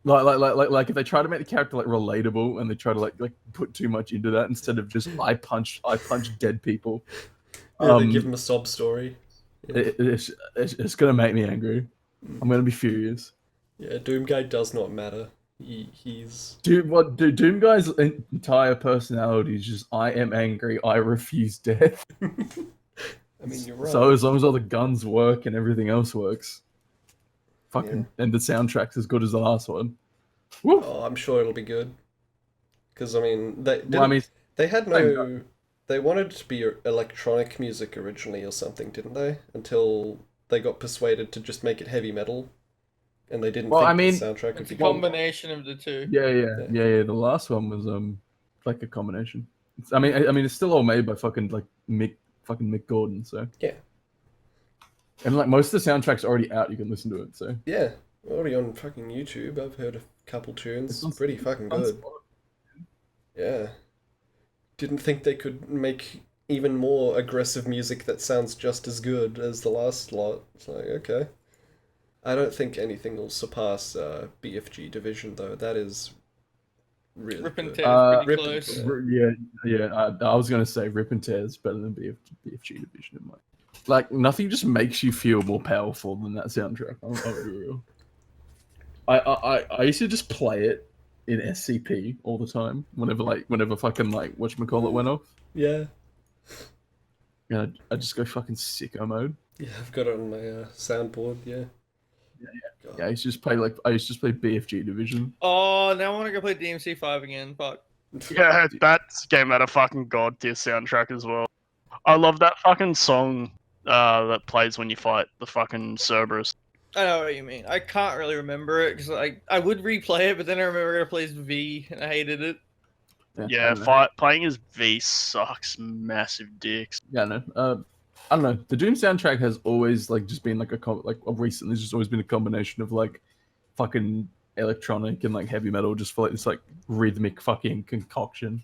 if they try to make the character like relatable and they try to like put too much into that instead of just I punch dead people. Yeah, they give him a sob story. Yeah. It's gonna make me angry. I'm gonna be furious. Yeah, Doom Guy does not matter. He's Doom Guy's entire personality is just I am angry, I refuse death. I mean, you're right. So as long as all the guns work and everything else works, fucking and the soundtrack's as good as the last one. Woo! Oh, I'm sure it'll be good. Because I mean, they had I no. They wanted it to be electronic music originally or something, didn't they? Until they got persuaded to just make it heavy metal, and they didn't. Well, think I mean, the soundtrack would It's be a good. combination of the two. Yeah. The last one was like a combination. I mean, it's still all made by fucking Mick Gordon. So Yeah. And like most of the soundtrack's already out, you can listen to it. So Yeah, already on fucking YouTube. I've heard a couple tunes. It's Pretty fucking good. Yeah. Didn't think they could make even more aggressive music that sounds just as good as the last lot. It's like, okay. I don't think anything will surpass BFG Division, though. That is really Rip and good. Tear is pretty Rip and close. Tear. Yeah. I was gonna say Rip and Tear is better than BFG Division in my. Like nothing just makes you feel more powerful than that soundtrack. I'll be real. I used to just play it in SCP all the time. Whenever fucking whatchamacallit went off. Yeah. Yeah, I just go fucking sicko mode. Yeah, I've got it on my soundboard, yeah. Yeah, I used to just play BFG Division. Oh, now I want to go play DMC5 again. Fuck. Yeah, that game had a fucking god tier soundtrack as well. I love that fucking song that plays when you fight the fucking Cerberus. I know what you mean. I can't really remember it because I would replay it, but then I remember I plays V and I hated it. Yeah, playing as V sucks massive dicks. Yeah, no. I don't know. The Doom soundtrack has always like just been like recently just always been a combination of like fucking electronic and like heavy metal, just for like this like rhythmic fucking concoction.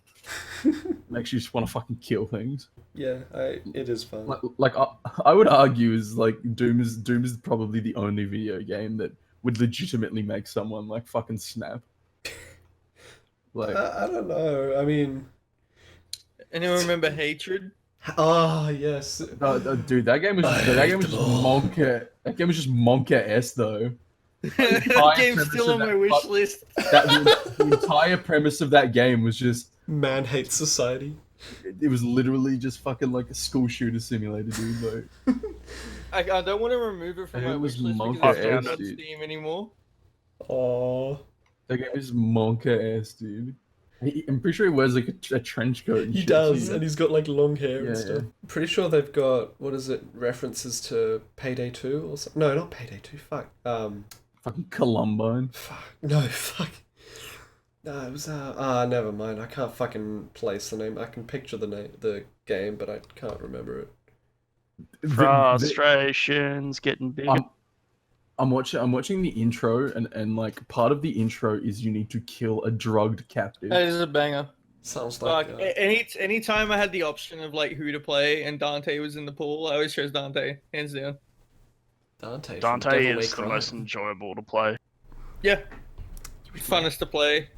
Makes you just want to fucking kill things. Yeah, it is fun. I would argue is like Doom is probably the only video game that would legitimately make someone like fucking snap. Like I don't know. I mean, anyone remember Hatred? oh yes, dude, that game was just monka. That game was just monka-esque though. That game's still on my wish list. The entire premise of that game was just man hates society. It was literally just fucking like a school shooter simulator, dude. Like, I don't want to remove it from my wish list because it's not on Steam anymore. Oh, that game is monka-esque, dude. I'm pretty sure he wears like a trench coat. And he shit, does, too. and he's got like long hair and Yeah, stuff. yeah. I'm pretty sure they've got references to Payday 2 or something. No, not Payday 2. Fuck. Fucking Columbine. Fuck. No, fuck. No, it was never mind. I can't fucking place the name. I can picture the game, but I can't remember it. Frustrations getting bigger. I'm watching the intro, and like part of the intro is you need to kill a drugged captive. That is a banger. Sounds like any time I had the option of like who to play and Dante was in the pool, I always chose Dante, hands down. Dante is the most enjoyable to play. Yeah, funnest to play.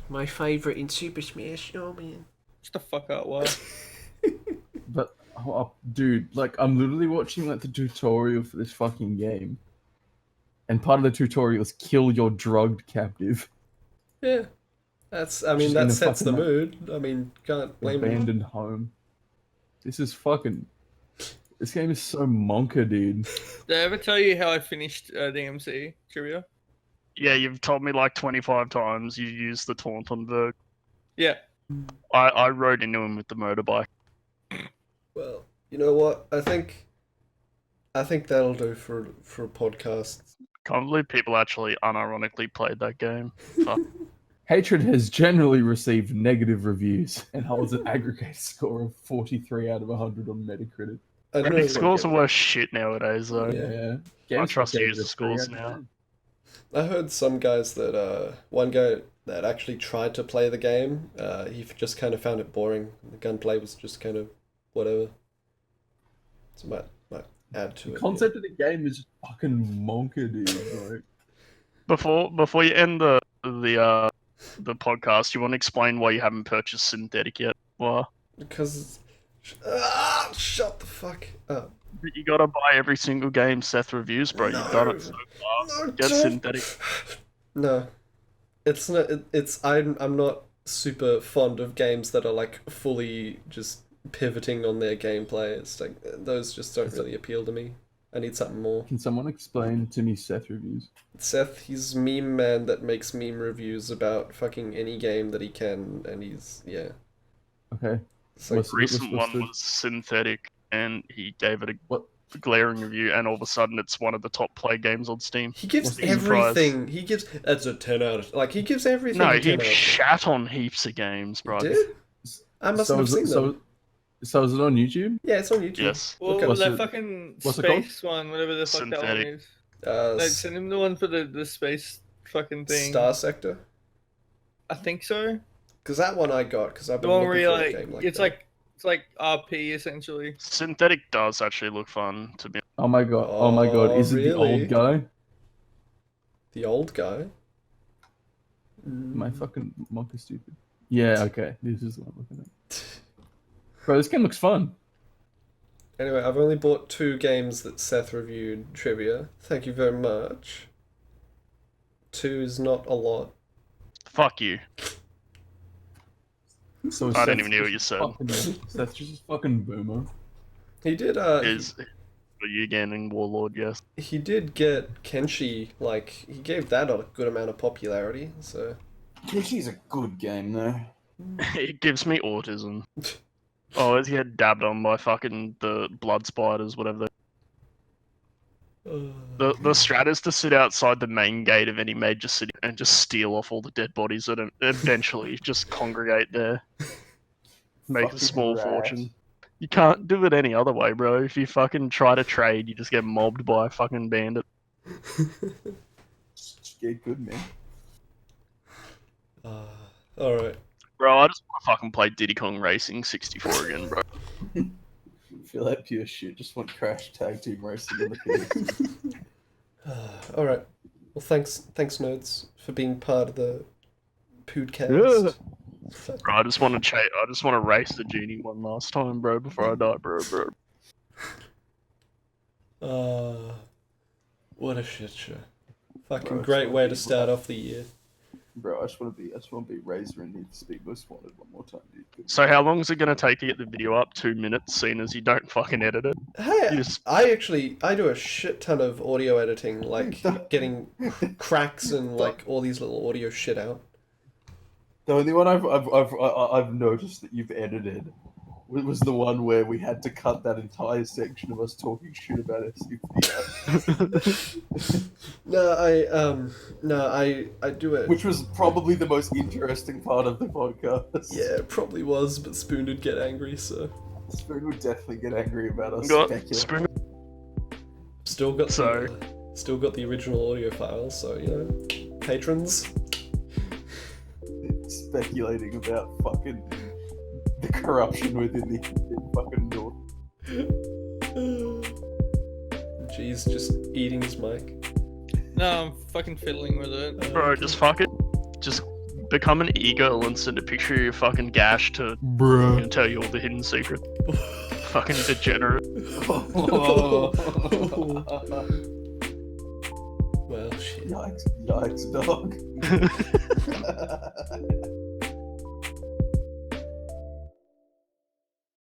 My favorite in Super Smash. Oh man, shut the fuck up, why? But dude, like I'm literally watching like the tutorial for this fucking game. And part of the tutorial is kill your drugged captive. Yeah. That sets the mood. I mean, can't blame me. Abandoned home. This game is so monka, dude. Did I ever tell you how I finished DMC trivia? Yeah, you've told me like 25 times you used the taunt on Berg. Yeah. I rode into him with the motorbike. Well, you know what? I think that'll do for a podcast. Can't believe people actually unironically played that game. Fuck. Hatred has generally received negative reviews and holds an aggregate score of 43 out of 100 on Metacritic. Critic scores are worse shit nowadays, though. Yeah. I trust user scores now. I heard some guys that one guy that actually tried to play the game, he just kind of found it boring. The gunplay was just kind of whatever. So might add to The it. concept of the game is just fucking monka, dude. Like. Before you end the podcast, you want to explain why you haven't purchased Synthetic yet? Why? Because shut the fuck up. But you gotta buy every single game Seth reviews, bro. No. You've done it so far. No, Get Synthetic. No, it's not. I'm not super fond of games that are like fully just pivoting on their gameplay. It's like those just don't really appeal to me. I need something more. Can someone explain to me Seth reviews? Seth, he's meme man that makes meme reviews about fucking any game that he can, and he's Okay. So recent one was Synthetic, and he gave it a glaring review, and all of a sudden it's one of the top play games on Steam. He gives everything. He gives that's a 10 out of he gives everything. No, he shat on heaps of games, bro. He did? I must have seen them. So is it on YouTube? Yeah, it's on YouTube. Yes. Well, that fucking space one, whatever the fuck Synthetic. that one is. Send him the one for the space fucking thing. Star Sector? I think so. Because that one I got, because I've been the one looking where for a game like it's that. it's like RP essentially. Synthetic does actually look fun to me. Oh my god, is it the old guy? The old guy? My fucking monk is stupid. Yeah, okay. This is what I'm looking at. Bro, this game looks fun. Anyway, I've only bought 2 games that Seth reviewed trivia. Thank you very much. 2 is not a lot. Fuck you. So I didn't even know what you said. Seth's just a fucking boomer. He did, He's Yugen and Warlord, yes. He did get Kenshi, like, he gave that a good amount of popularity, so... Kenshi's a good game, though. It gives me autism. I always get dabbed on by fucking the blood spiders, whatever. The strat is to sit outside the main gate of any major city and just steal off all the dead bodies and eventually just congregate there. Make a Fucking small rat. fortune. You can't do it any other way, bro. If you fucking try to trade, you just get mobbed by a fucking bandit. Just get good, man. Alright. Bro, I just want to fucking play Diddy Kong Racing 64 again, bro. Feel that pure shit. Just want Crash Tag Team Racing on the PS. Alright. Well, thanks, nerds, for being part of the podcast. Bro, I just want to race the genie one last time, bro, before I die, bro. What a shit show. Fucking Bro, great it's way gonna to be start rough. off the year. Bro, I just want to be Razor and Need for Speed Most Wanted one more time, dude. So how long is it going to take to get the video up? 2 minutes, seeing as you don't fucking edit it? Hey, You just- I do a shit ton of audio editing, like getting cracks and like all these little audio shit out. The only one I've noticed that you've edited was the one where we had to cut that entire section of us talking shit about SUV. No, I do it. Which was probably the most interesting part of the podcast. Yeah, it probably was, but Spoon would get angry, so Spoon would definitely get angry about us Got speculating. still got So- still got the original audio file. So you know, patrons. Speculating about fucking the corruption within the fucking North. Jeez, just eating his mic. No, I'm fucking fiddling with it. Bro, just fuck it. Just become an e-girl and send a picture of your fucking gash to and tell you all the hidden secrets. Fucking degenerate. Well, shit. Yikes, dog.